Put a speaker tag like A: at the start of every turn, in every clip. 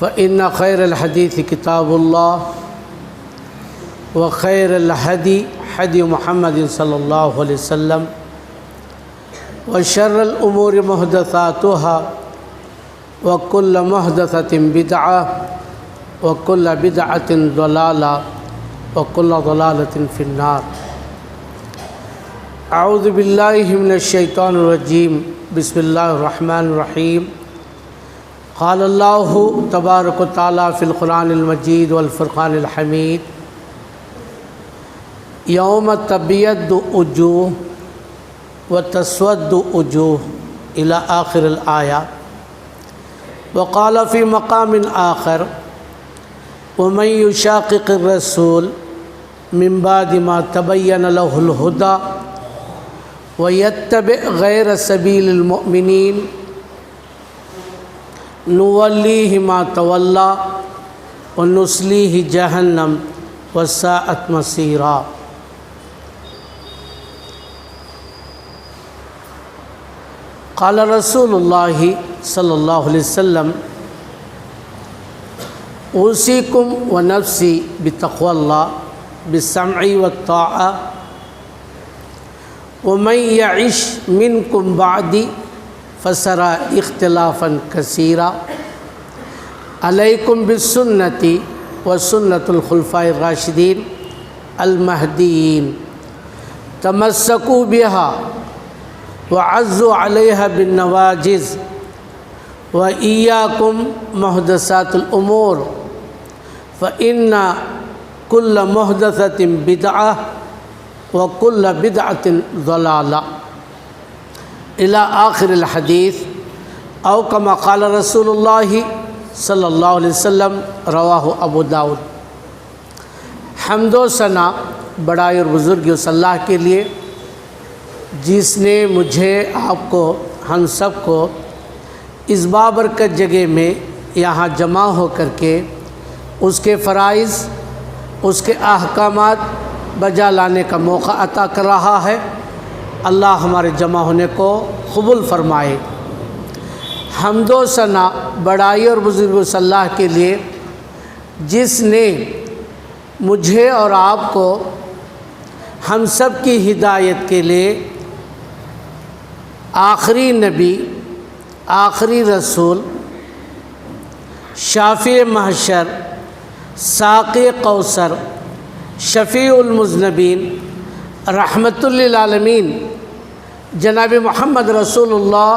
A: فإن خير الحديث كتاب الله وخير الهدي هدي محمد صلى الله عليه وسلم وشر الأمور محدثاتها وكل محدثة بدعة وكل بدعة ضلالة وكل ضلالة في النار. اعوذ باللہ من الشیطان الرجیم. بسم اللہ الرحمن الرحیم. قال اللہ تبارک و تعالی فی القرآن المجید والفرقان الحمید: یوم تبیض وجوہ وتسود وجوہ الی آخر الآیہ. وقال فی مقام آخر: ومن یشاقق الرسول من بعد ما تبین له الہدی وَيَتَّبِعْ غَيْرَ سَبِيلِ الْمُؤْمِنِينَ نُوَلِّيهِ مَا تَوَلَّى وَنُصْلِيهِ جَهَنَّمَ وَسَاءَتْ مَصِيرًا. قال رسول اللہ صلی اللہ علیہ وسلم: اوصیکم ونفسی بتقوی اللہ بالسمع والطاعہ ومن یعش منکم بعدی فسرى اختلافا کثیرا علیکم بالسنتی وسنت الخلفاء الراشدین المہدیین تمسکوا بها وعزوا علیہا بالنواجذ وإیاکم محدثات الامور فإن كل محدثة بدعة وَكُلَّ بِدْعَةٍ ضَلَالَةٍ إِلَى آخر الحدیث او کما قال رسول اللہ صلی اللہ علیہ وسلم. رواہ ابو داؤد. حمد و ثنا بڑائی اور بزرگی اس اللہ کے لیے جس نے مجھے، آپ کو، ہم سب کو اس بابرکت جگہ میں یہاں جمع ہو کر کے اس کے فرائض، اس کے احکامات بجا لانے کا موقع عطا کر رہا ہے. اللہ ہمارے جمع ہونے کو قبول فرمائے. حمد و ثنا بڑائی اور بزرگی اس اللہ کے لیے جس نے مجھے اور آپ کو، ہم سب کی ہدایت کے لیے آخری نبی، آخری رسول، شافع محشر، ساقی کوثر، شفیع المذنبین، رحمت للعالمین جناب محمد رسول اللہ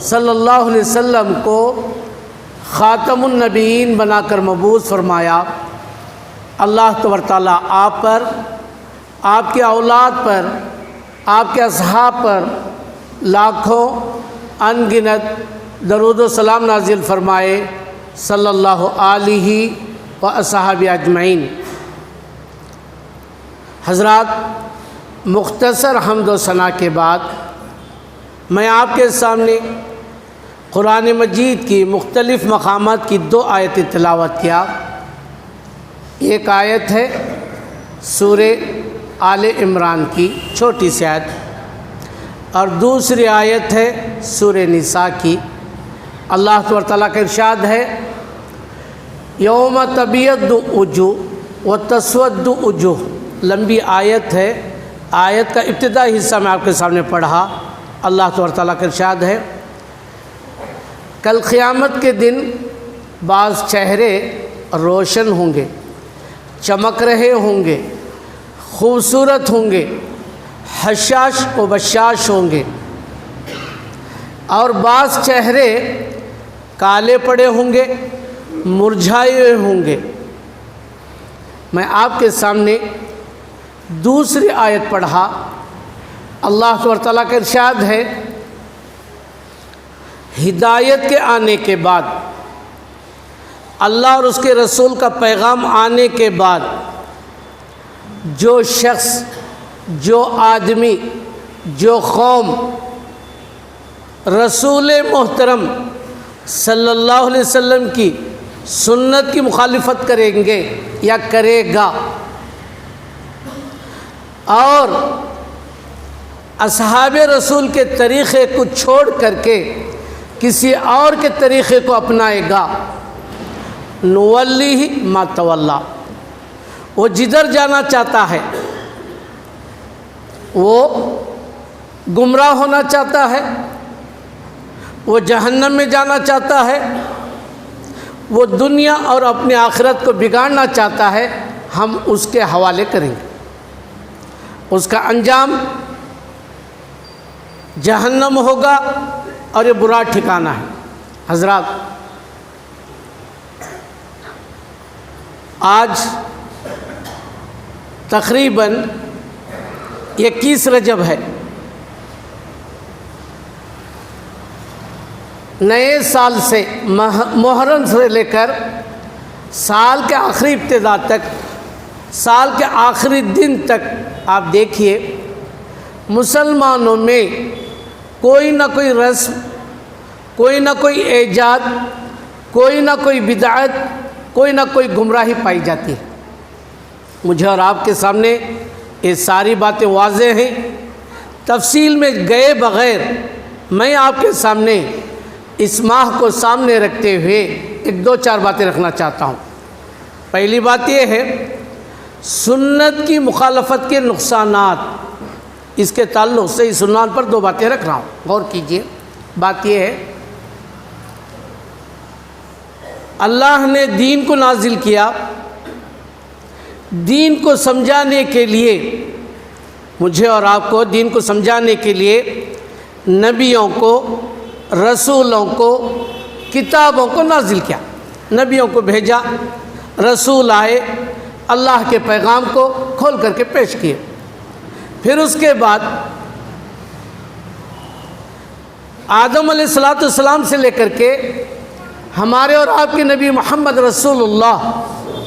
A: صلی اللہ علیہ وسلم کو خاتم النبیین بنا کر مبعوث فرمایا. اللہ تبارک تعالیٰ آپ پر، آپ کے اولاد پر، آپ کے اصحاب پر لاکھوں ان گنت درود و سلام نازل فرمائے صلی اللہ علیہ واصحابہ اجمعین. حضرات، مختصر حمد و ثنا کے بعد میں آپ کے سامنے قرآن مجید کی مختلف مقامات کی 2 آیتیں تلاوت کیا. ایک آیت ہے سورہ آل عمران کی چھوٹی سی آیت، اور دوسری آیت ہے سورہ نساء کی. اللہ تبارک تعالیٰ کا ارشاد ہے: یوم تبیض وجوہ وتسود وجوہ. لمبی آیت ہے. آیت کا ابتدائی حصہ میں آپ کے سامنے پڑھا. اللہ تبارک تعالیٰ کا ارشاد ہے: کل قیامت کے دن بعض چہرے روشن ہوں گے، چمک رہے ہوں گے، خوبصورت ہوں گے، حشاش و بشاش ہوں گے، اور بعض چہرے کالے پڑے ہوں گے، مرجھائے ہوئے ہوں گے. میں آپ کے سامنے دوسری آیت پڑھا. اللہ تبارک تعالیٰ کا ارشاد ہے: ہدایت کے آنے کے بعد، اللہ اور اس کے رسول کا پیغام آنے کے بعد، جو شخص، جو آدمی، جو قوم رسول محترم صلی اللہ علیہ وسلم کی سنت کی مخالفت کریں گے یا کرے گا، اور اصحاب رسول کے طریقے کو چھوڑ کر کے کسی اور کے طریقے کو اپنائے گا، نولیہ ما تولی، وہ جدھر جانا چاہتا ہے، وہ گمراہ ہونا چاہتا ہے، وہ جہنم میں جانا چاہتا ہے، وہ دنیا اور اپنی آخرت کو بگاڑنا چاہتا ہے، ہم اس کے حوالے کریں گے، اس کا انجام جہنم ہوگا اور یہ برا ٹھکانہ ہے۔ حضرات، آج تقریباً 21 رجب ہے، نئے سال سے محرم سے لے کر سال کے آخری ابتدا تک، سال کے آخری دن تک آپ دیکھیے مسلمانوں میں کوئی نہ کوئی رسم، کوئی نہ کوئی ایجاد، کوئی نہ کوئی بدعت، کوئی نہ کوئی گمراہی پائی جاتی ہے۔ مجھے اور آپ کے سامنے یہ ساری باتیں واضح ہیں، تفصیل میں گئے بغیر میں آپ کے سامنے اس ماہ کو سامنے رکھتے ہوئے ایک دو چار باتیں رکھنا چاہتا ہوں۔ پہلی بات یہ ہے سنت کی مخالفت کے نقصانات، اس کے تعلق سے اس عنوان پر دو باتیں رکھ رہا ہوں، غور کیجئے۔ بات یہ ہے اللہ نے دین کو نازل کیا، دین کو سمجھانے کے لیے، مجھے اور آپ کو دین کو سمجھانے کے لیے نبیوں کو، رسولوں کو، کتابوں کو نازل کیا، نبیوں کو بھیجا، رسول آئے، اللہ کے پیغام کو کھول کر کے پیش کیے۔ پھر اس کے بعد آدم علیہ السلام سے لے کر کے ہمارے اور آپ کے نبی محمد رسول اللہ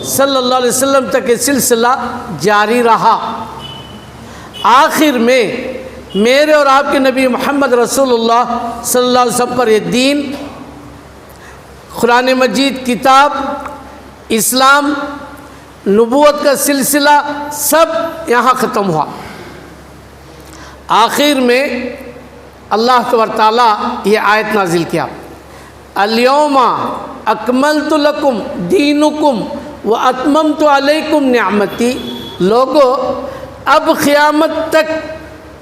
A: صلی اللہ علیہ وسلم تک یہ سلسلہ جاری رہا۔ آخر میں میرے اور آپ کے نبی محمد رسول اللہ صلی اللہ علیہ وسلم پر یہ دین، قرآن مجید، کتاب، اسلام، نبوت کا سلسلہ سب یہاں ختم ہوا۔ آخر میں اللہ تبارک تعالیٰ یہ آیت نازل کیا، الیوم اکملت لکم دینکم واتممت علیکم نعمتی۔ لوگو اب قیامت تک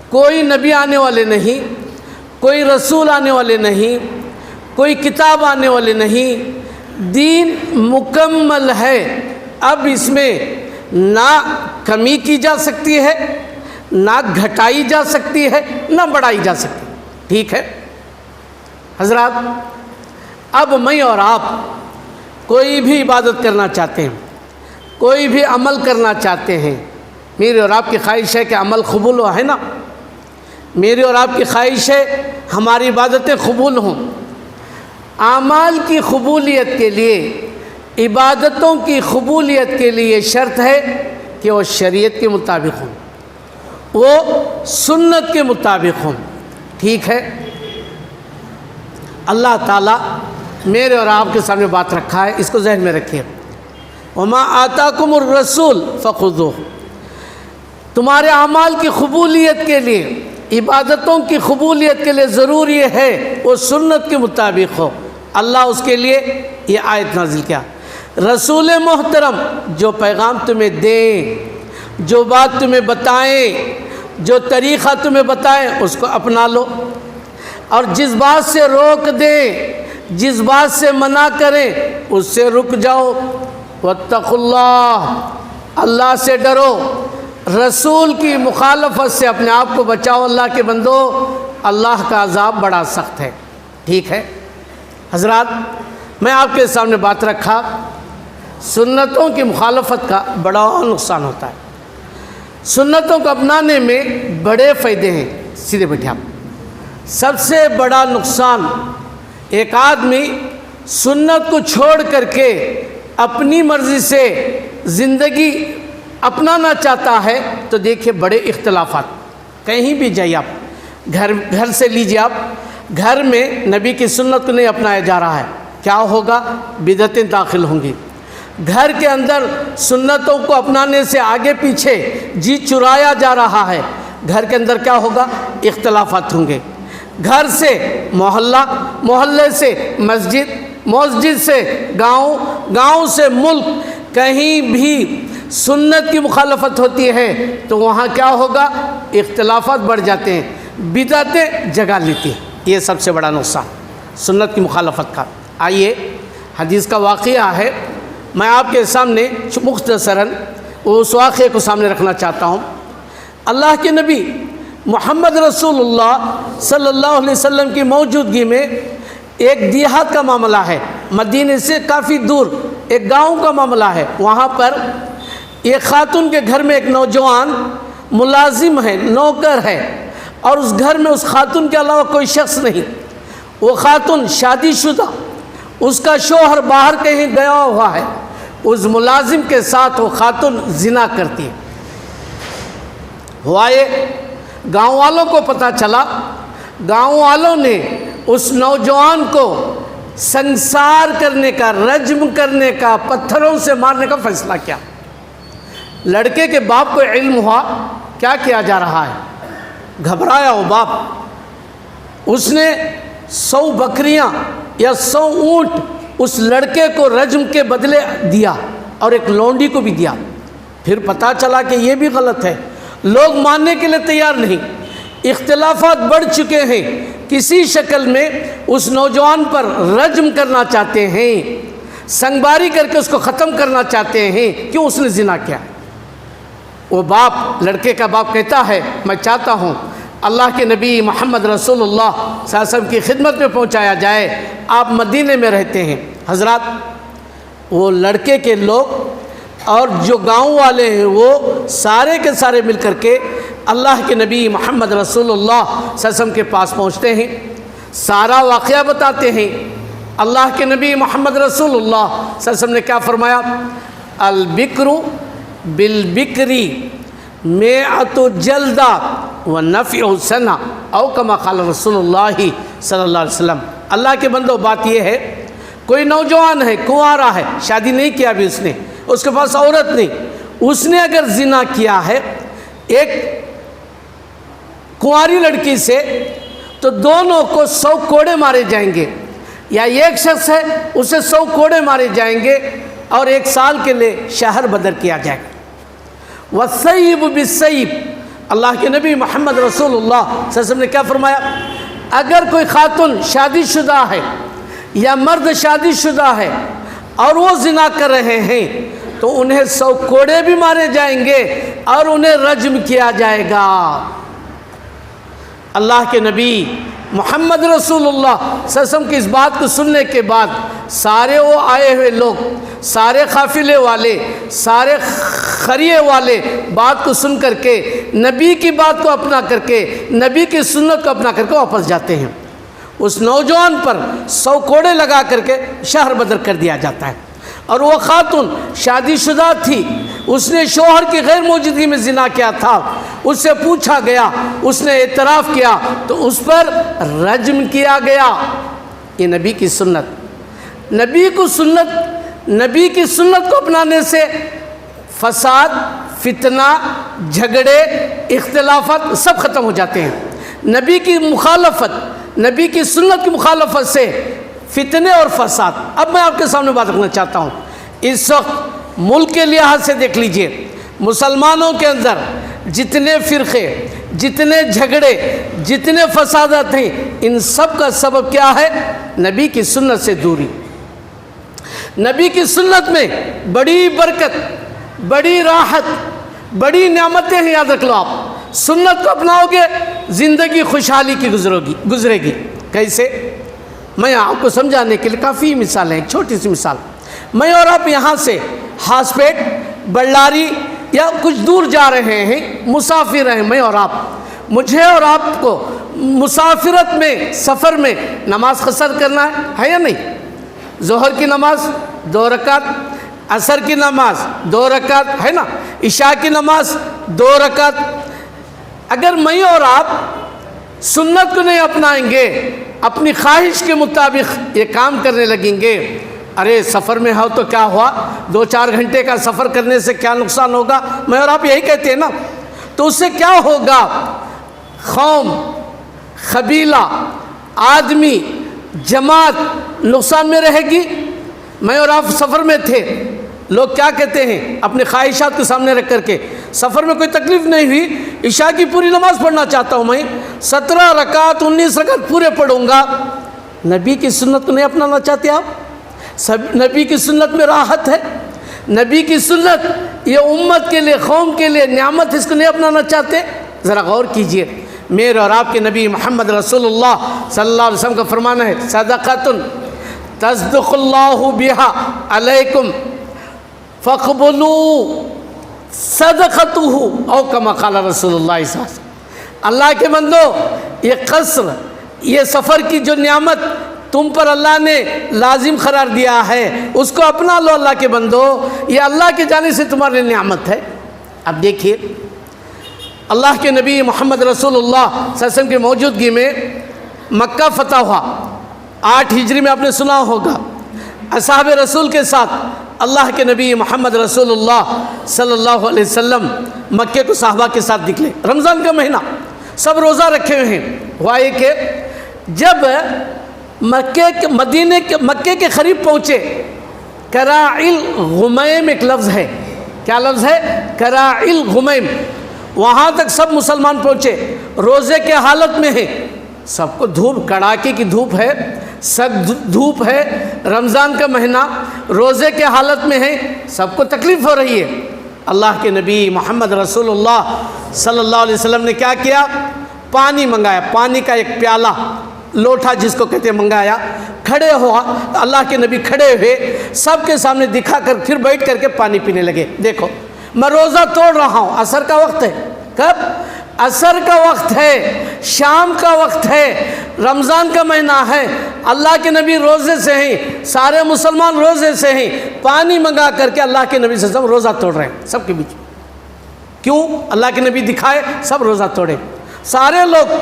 A: کوئی نبی آنے والے نہیں، کوئی رسول آنے والے نہیں، کوئی کتاب آنے والے نہیں، دین مکمل ہے۔ اب اس میں نہ کمی کی جا سکتی ہے، نہ گھٹائی جا سکتی ہے، نہ بڑھائی جا سکتی ہے۔ ٹھیک ہے حضرات، اب میں اور آپ کوئی بھی عبادت کرنا چاہتے ہیں، کوئی بھی عمل کرنا چاہتے ہیں، میری اور آپ کی خواہش ہے کہ عمل قبول ہو، ہے نا؟ میری اور آپ کی خواہش ہے ہماری عبادتیں قبول ہوں۔ اعمال کی قبولیت کے لیے، عبادتوں کی قبولیت کے لیے شرط ہے کہ وہ شریعت کے مطابق ہوں، وہ سنت کے مطابق ہوں۔ ٹھیک ہے، اللہ تعالیٰ میرے اور آپ کے سامنے بات رکھا ہے، اس کو ذہن میں رکھیے۔ وما آتاکم الرسول فخذوہ، تمہارے اعمال کی قبولیت کے لیے، عبادتوں کی قبولیت کے لیے ضروری ہے وہ سنت کے مطابق ہو۔ اللہ اس کے لیے یہ آیت نازل کیا۔ رسول محترم جو پیغام تمہیں دیں، جو بات تمہیں بتائیں، جو طریقہ تمہیں بتائیں، اس کو اپنا لو، اور جس بات سے روک دیں، جس بات سے منع کریں، اس سے رک جاؤ۔ واتقوا اللہ، اللہ سے ڈرو، رسول کی مخالفت سے اپنے آپ کو بچاؤ۔ اللہ کے بندو، اللہ کا عذاب بڑا سخت ہے۔ ٹھیک ہے حضرات، میں آپ کے سامنے بات رکھا، سنتوں کی مخالفت کا بڑا نقصان ہوتا ہے۔ سنتوں کو اپنانے میں بڑے فائدے ہیں۔ سیدھے بیٹھے آپ، سب سے بڑا نقصان ایک آدمی سنت کو چھوڑ کر کے اپنی مرضی سے زندگی اپنانا چاہتا ہے تو دیکھیے بڑے اختلافات، کہیں بھی جائیے آپ، گھر سے لیجیے آپ، گھر میں نبی کی سنت کو نہیں اپنایا جا رہا ہے، کیا ہوگا؟ بدعتیں داخل ہوں گی۔ گھر کے اندر سنتوں کو اپنانے سے آگے پیچھے جی چرایا جا رہا ہے، گھر کے اندر کیا ہوگا؟ اختلافات ہوں گے. گھر سے محلہ، محلے سے مسجد، مسجد سے گاؤں، گاؤں سے ملک. کہیں بھی سنت کی مخالفت ہوتی ہے تو وہاں کیا ہوگا؟ اختلافات بڑھ جاتے ہیں، بدعتیں جگہ لیتی ہیں. یہ سب سے بڑا نقصان سنت کی مخالفت کا. آئیے حدیث کا واقعہ ہے، میں آپ کے سامنے مختصراً اس واقعے کو سامنے رکھنا چاہتا ہوں. اللہ کے نبی محمد رسول اللہ صلی اللہ علیہ وسلم کی موجودگی میں ایک دیہات کا معاملہ ہے، مدینے سے کافی دور ایک گاؤں کا معاملہ ہے. وہاں پر ایک خاتون کے گھر میں ایک نوجوان ملازم ہے، نوکر ہے، اور اس گھر میں اس خاتون کے علاوہ کوئی شخص نہیں. وہ خاتون شادی شدہ، اس کا شوہر باہر کہیں گیا ہوا ہے. اس ملازم کے ساتھ وہ خاتون زنا کرتی ہے. ہوا یہ گاؤں والوں کو پتہ چلا، گاؤں والوں نے اس نوجوان کو سنسار کرنے کا، رجم کرنے کا، پتھروں سے مارنے کا فیصلہ کیا. لڑکے کے باپ کو علم ہوا کیا کیا جا رہا ہے. گھبرایا وہ باپ، اس نے 100 بکریاں یا 100 اونٹ اس لڑکے کو رجم کے بدلے دیا اور ایک لونڈی کو بھی دیا. پھر پتہ چلا کہ یہ بھی غلط ہے، لوگ ماننے کے لیے تیار نہیں، اختلافات بڑھ چکے ہیں. کسی شکل میں اس نوجوان پر رجم کرنا چاہتے ہیں، سنگباری کر کے اس کو ختم کرنا چاہتے ہیں. کیوں؟ اس نے زنا کیا. وہ باپ، لڑکے کا باپ کہتا ہے میں چاہتا ہوں اللہ کے نبی محمد رسول اللہ صلی اللہ علیہ وسلم کی خدمت میں پہنچایا جائے. آپ مدینے میں رہتے ہیں. حضرات، وہ لڑکے کے لوگ اور جو گاؤں والے ہیں وہ سارے کے سارے مل کر کے اللہ کے نبی محمد رسول اللہ صلی اللہ علیہ وسلم کے پاس پہنچتے ہیں، سارا واقعہ بتاتے ہیں. اللہ کے نبی محمد رسول اللہ صلی اللہ علیہ وسلم نے کیا فرمایا؟ البکر بالبکری میعۃ جلدہ ونفع سنہ، او کما قال رسول اللہ صلی اللہ علیہ وسلم. اللہ کے بندو، بات یہ ہے کوئی نوجوان ہے، کنوارا ہے، شادی نہیں کیا ابھی اس نے، اس کے پاس عورت نہیں، اس نے اگر زنا کیا ہے ایک کنواری لڑکی سے تو دونوں کو 100 کوڑے مارے جائیں گے. یا ایک شخص ہے، اسے 100 کوڑے مارے جائیں گے اور 1 سال کے لیے شہر بدر کیا جائے گا. والثیب بالثیب، اللہ کے نبی محمد رسول اللہ صلی اللہ علیہ وسلم نے کیا فرمایا؟ اگر کوئی خاتون شادی شدہ ہے یا مرد شادی شدہ ہے اور وہ زنا کر رہے ہیں تو انہیں 100 کوڑے بھی مارے جائیں گے اور انہیں رجم کیا جائے گا. اللہ کے نبی محمد رسول اللہ صلی اللہ علیہ وسلم کی اس بات کو سننے کے بعد سارے وہ آئے ہوئے لوگ، سارے قافلے والے، سارے خریے والے بات کو سن کر کے نبی کی بات کو اپنا کر کے، نبی کی سنت کو اپنا کر کے واپس جاتے ہیں. اس نوجوان پر 100 کوڑے لگا کر کے شہر بدر کر دیا جاتا ہے. اور وہ خاتون شادی شدہ تھی، اس نے شوہر کی غیر موجودگی میں زنا کیا تھا. اس سے پوچھا گیا، اس نے اعتراف کیا تو اس پر رجم کیا گیا. یہ نبی کی سنت، نبی کی سنت کو اپنانے سے فساد، فتنہ، جھگڑے، اختلافات سب ختم ہو جاتے ہیں. نبی کی مخالفت، نبی کی سنت کی مخالفت سے فتنے اور فساد. اب میں آپ کے سامنے بات رکھنا چاہتا ہوں. اس وقت ملک کے لحاظ سے دیکھ لیجئے، مسلمانوں کے اندر جتنے فرقے، جتنے جھگڑے، جتنے فسادات ہیں، ان سب کا سبب کیا ہے؟ نبی کی سنت سے دوری. نبی کی سنت میں بڑی برکت، بڑی راحت، بڑی نعمتیں ہیں. یاد رکھ لو، آپ سنت کو اپناؤ گے زندگی خوشحالی کی گزرے گی. کیسے؟ میں آپ کو سمجھانے کے لیے کافی مثالیں، ایک چھوٹی سی مثال. میں اور آپ یہاں سے ہاسپیٹ، بಳ್ಳاری یا کچھ دور جا رہے ہیں، مسافر ہیں میں اور آپ. مجھے اور آپ کو مسافرت میں، سفر میں نماز قصر کرنا ہے یا نہیں؟ ظہر کی نماز 2 رکعت، عصر کی نماز 2 رکعت ہے نا، عشاء کی نماز 2 رکعت. اگر میں اور آپ سنت کو نہیں اپنائیں گے، اپنی خواہش کے مطابق یہ کام کرنے لگیں گے، ارے سفر میں ہو تو کیا ہوا، 2-4 گھنٹے کا سفر کرنے سے کیا نقصان ہوگا، میں اور آپ یہی کہتے ہیں نا. تو اس سے کیا ہوگا؟ قوم، قبیلہ، آدمی، جماعت نقصان میں رہے گی۔ میں اور آپ سفر میں تھے، لوگ کیا کہتے ہیں اپنے خواہشات کو سامنے رکھ کر کے، سفر میں کوئی تکلیف نہیں ہوئی، عشاء کی پوری نماز پڑھنا چاہتا ہوں، میں 17 رکعت 19 رکعت پورے پڑھوں گا۔ نبی کی سنت کو نہیں اپنانا چاہتے آپ؟ نبی کی سنت میں راحت ہے، نبی کی سنت یہ امت کے لیے، قوم کے لیے نعمت، اس کو نہیں اپنانا چاہتے؟ ذرا غور کیجئے، میرے اور آپ کے نبی محمد رسول اللہ صلی اللہ علیہ وسلم کا فرمانا ہے، صدقۃ تصدق اللہ بہا علیکم فاقبلوا صدقتہ او کما قال رسول اللہ صلی اللہ علیہ وسلم۔ اللہ کے بندو، یہ قصر، یہ سفر کی جو نعمت تم پر اللہ نے لازم قرار دیا ہے، اس کو اپنا لو اللہ کے بندو، یہ اللہ کی جانب سے تمہارے نعمت ہے۔ اب دیکھیے، اللہ کے نبی محمد رسول اللہ صلی اللہ علیہ وسلم کی موجودگی میں مکہ فتح ہوا 8 ہجری میں، آپ نے سنا ہوگا۔ اصحاب رسول کے ساتھ اللہ کے نبی محمد رسول اللہ صلی اللہ علیہ وسلم مکے کو صحابہ کے ساتھ نکلے، رمضان کا مہینہ، سب روزہ رکھے ہوئے ہیں۔ ہوا یہ کہ جب مکے کے قریب پہنچے، کراعی الغمیم ایک لفظ ہے، کیا لفظ ہے؟ کراعی الغمیم۔ وہاں تک سب مسلمان پہنچے، روزے کے حالت میں ہیں، سب کو دھوپ، کڑاکے کی دھوپ ہے، سخت دھوپ ہے، رمضان کا مہینہ، روزے کے حالت میں ہے، سب کو تکلیف ہو رہی ہے۔ اللہ کے نبی محمد رسول اللہ صلی اللہ علیہ وسلم نے کیا کیا؟ پانی منگایا، پانی کا ایک پیالہ، لوٹا جس کو کہتے ہیں، منگایا، کھڑے ہوا، اللہ کے نبی کھڑے ہوئے، سب کے سامنے دکھا کر پھر بیٹھ کر کے پانی پینے لگے۔ دیکھو، میں روزہ توڑ رہا ہوں، عصر کا وقت ہے۔ کب؟ عصر کا وقت ہے، شام کا وقت ہے، رمضان کا مہینہ ہے، اللہ کے نبی روزے سے ہیں، سارے مسلمان روزے سے ہیں، پانی منگا کر کے اللہ کے نبی صلی اللہ علیہ وسلم روزہ توڑ رہے ہیں سب کے بیچ۔ کیوں؟ اللہ کے نبی دکھائے، سب روزہ توڑے، سارے لوگ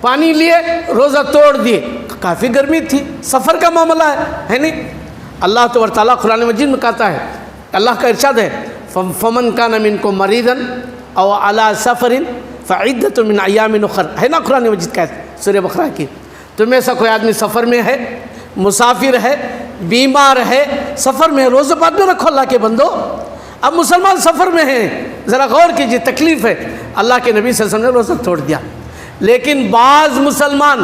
A: پانی لیے، روزہ توڑ دیے۔ کافی گرمی تھی، سفر کا معاملہ ہے نہیں؟ اللہ تبارک تعالیٰ قرآن مجید میں کہتا ہے، اللہ کا ارشاد ہے، فمن کان منکم مریضا او علی سفر فعدۃ من ایام اخر، ہے نا قرآن مجید کا سورہ بقرہ کی۔ تم میں سے کوئی آدمی سفر میں ہے، مسافر ہے، بیمار ہے، سفر میں ہے، روزہ بعد میں رکھو اللہ کے بندو۔ اب مسلمان سفر میں ہیں، ذرا غور کیجیے، تکلیف ہے، اللہ کے نبی صلی اللہ علیہ وسلم نے روزہ توڑ دیا۔ لیکن بعض مسلمان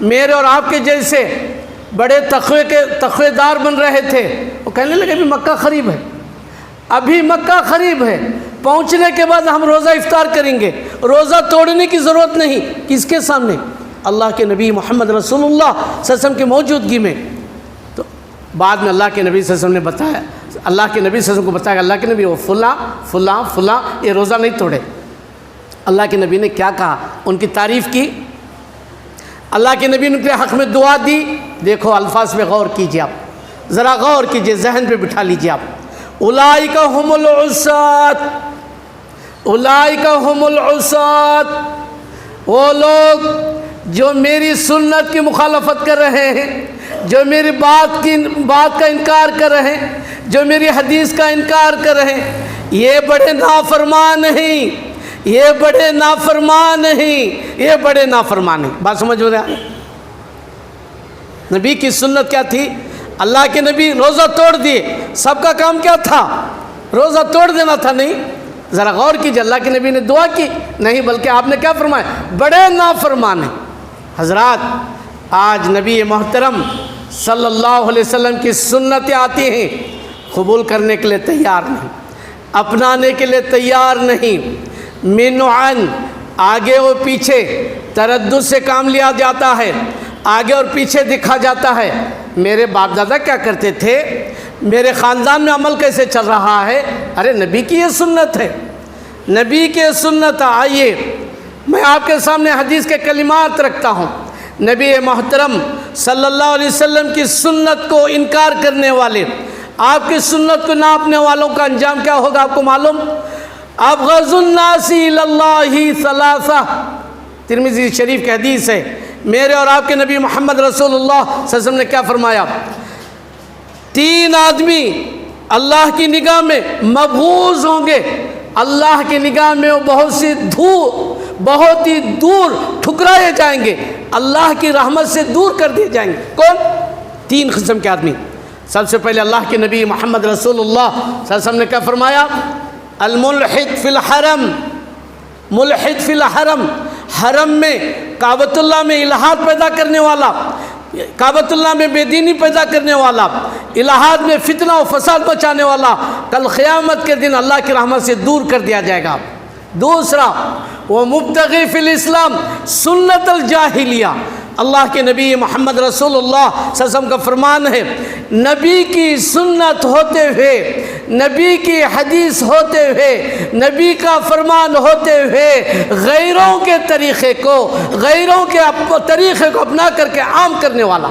A: میرے اور آپ کے جیسے بڑے تقوی دار بن رہے تھے، وہ کہنے لگے ابھی مکہ قریب ہے، ابھی مکہ قریب ہے، پہنچنے کے بعد ہم روزہ افطار کریں گے، روزہ توڑنے کی ضرورت نہیں۔ کس کے سامنے؟ اللہ کے نبی محمد رسول اللہ صلی اللہ علیہ وسلم کی موجودگی میں۔ تو بعد میں اللہ کے نبی صلی اللہ علیہ وسلم نے بتایا، اللہ کے نبی صلی اللہ علیہ وسلم کو بتایا کہ اللہ کے نبی وہ فلاں فلاں فلاں یہ روزہ نہیں توڑے۔ اللہ کے نبی نے کیا کہا؟ ان کی تعریف کی، اللہ کے نبی نے ان کے حق میں دعا دی۔ دیکھو الفاظ پہ غور کیجیے، آپ ذرا غور کیجیے، ذہن پہ بٹھا لیجیے آپ۔ اولئک هم العصاة، اولئک هم العصاة، وہ لوگ جو میری سنت کی مخالفت کر رہے ہیں، جو میری بات کا انکار کر رہے ہیں، جو میری حدیث کا انکار کر رہے ہیں، یہ بڑے نافرمان ہیں، یہ بڑے نافرمان ہیں، یہ بڑے نافرمان ہیں۔ بات سمجھ ہو رہا ہے؟ نبی کی سنت کیا تھی؟ اللہ کے نبی روزہ توڑ دیے، سب کا کام کیا تھا؟ روزہ توڑ دینا تھا، نہیں؟ ذرا غور کیجیے، اللہ کے نبی نے دعا کی نہیں، بلکہ آپ نے کیا فرمایا؟ بڑے نافرمان ہیں۔ حضرات، آج نبی محترم صلی اللہ علیہ وسلم کی سنتیں آتی ہیں، قبول کرنے کے لیے تیار نہیں، اپنانے کے لیے تیار نہیں، منعن، آگے اور پیچھے تردد سے کام لیا جاتا ہے، آگے اور پیچھے دکھا جاتا ہے۔ میرے باپ دادا کیا کرتے تھے، میرے خاندان میں عمل کیسے چل رہا ہے؟ ارے نبی کی یہ سنت ہے، نبی کی سنت۔ آئیے میں آپ کے سامنے حدیث کے کلمات رکھتا ہوں۔ نبی محترم صلی اللہ علیہ وسلم کی سنت کو انکار کرنے والے، آپ کی سنت کو ناپنے والوں کا انجام کیا ہوگا آپ کو معلوم؟ ابغض الناس الی اللہ ثلاثہ، ترمذی شریف کی حدیث ہے۔ میرے اور آپ کے نبی محمد رسول اللہ صلی اللہ علیہ وسلم نے کیا فرمایا؟ 3 آدمی اللہ کی نگاہ میں مبغوض ہوں گے، اللہ کی نگاہ میں وہ بہت ہی دور ٹھکرائے جائیں گے، اللہ کی رحمت سے دور کر دیے جائیں گے۔ کون؟ 3 قسم کے آدمی۔ سب سے پہلے اللہ کے نبی محمد رسول اللہ صلی اللہ علیہ وسلم نے کیا فرمایا؟ الملحد فی الحرم، ملحد فی الحرم، حرم میں کعبۃ اللہ میں الحاد پیدا کرنے والا، کعبۃ اللہ میں بے دینی پیدا کرنے والا، الحاد میں فتنہ و فساد مچانے والا، کل قیامت کے دن اللہ کی رحمت سے دور کر دیا جائے گا۔ دوسرا، وہ مبتغی فی الاسلام سنت الجاہلیہ، اللہ کے نبی محمد رسول اللہ صلی اللہ علیہ وسلم کا فرمان ہے، نبی کی سنت ہوتے ہوئے، نبی کی حدیث ہوتے ہوئے، نبی کا فرمان ہوتے ہوئے غیروں کے طریقے کو اپنا کر کے عام کرنے والا۔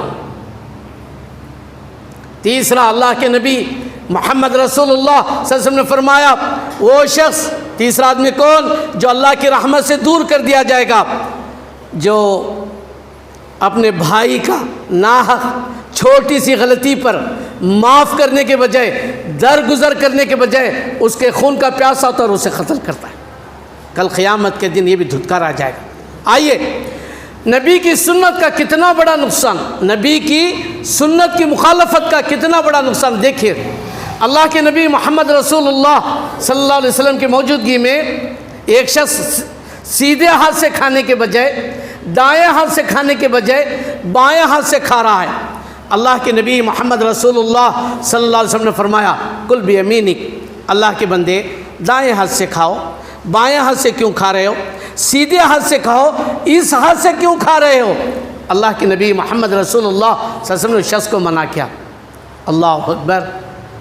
A: تیسرا، اللہ کے نبی محمد رسول اللہ صلی اللہ علیہ وسلم نے فرمایا، وہ شخص، تیسرا آدمی کون؟ جو اللہ کی رحمت سے دور کر دیا جائے گا، جو اپنے بھائی کا ناحق چھوٹی سی غلطی پر معاف کرنے کے بجائے، درگزر کرنے کے بجائے اس کے خون کا پیاسا ہوتا ہے اور اسے قتل کرتا ہے، کل قیامت کے دن یہ بھی دھتکارا جائے گا۔ آئیے، نبی کی سنت کا کتنا بڑا نقصان، نبی کی سنت کی مخالفت کا کتنا بڑا نقصان دیکھیے۔ اللہ کے نبی محمد رسول اللہ صلی اللہ علیہ وسلم کی موجودگی میں ایک شخص سیدھے ہاتھ سے کھانے کے بجائے، دائیں ہاتھ سے کھانے کے بجائے بائیں ہاتھ سے کھا رہا ہے۔ اللہ کے نبی محمد رسول اللہ صلی اللہ علیہ وسلم نے فرمایا، کل بیمینک، اللہ کے بندے دائیں ہاتھ سے کھاؤ، بائیں ہاتھ سے کیوں کھا رہے ہو؟ سیدھے ہاتھ سے کھاؤ، اس ہاتھ سے کیوں کھا رہے ہو؟ اللہ کے نبی محمد رسول اللہ صلی اللہ علیہ وسلم نے اس شخص کو منع کیا۔ اللہ اکبر!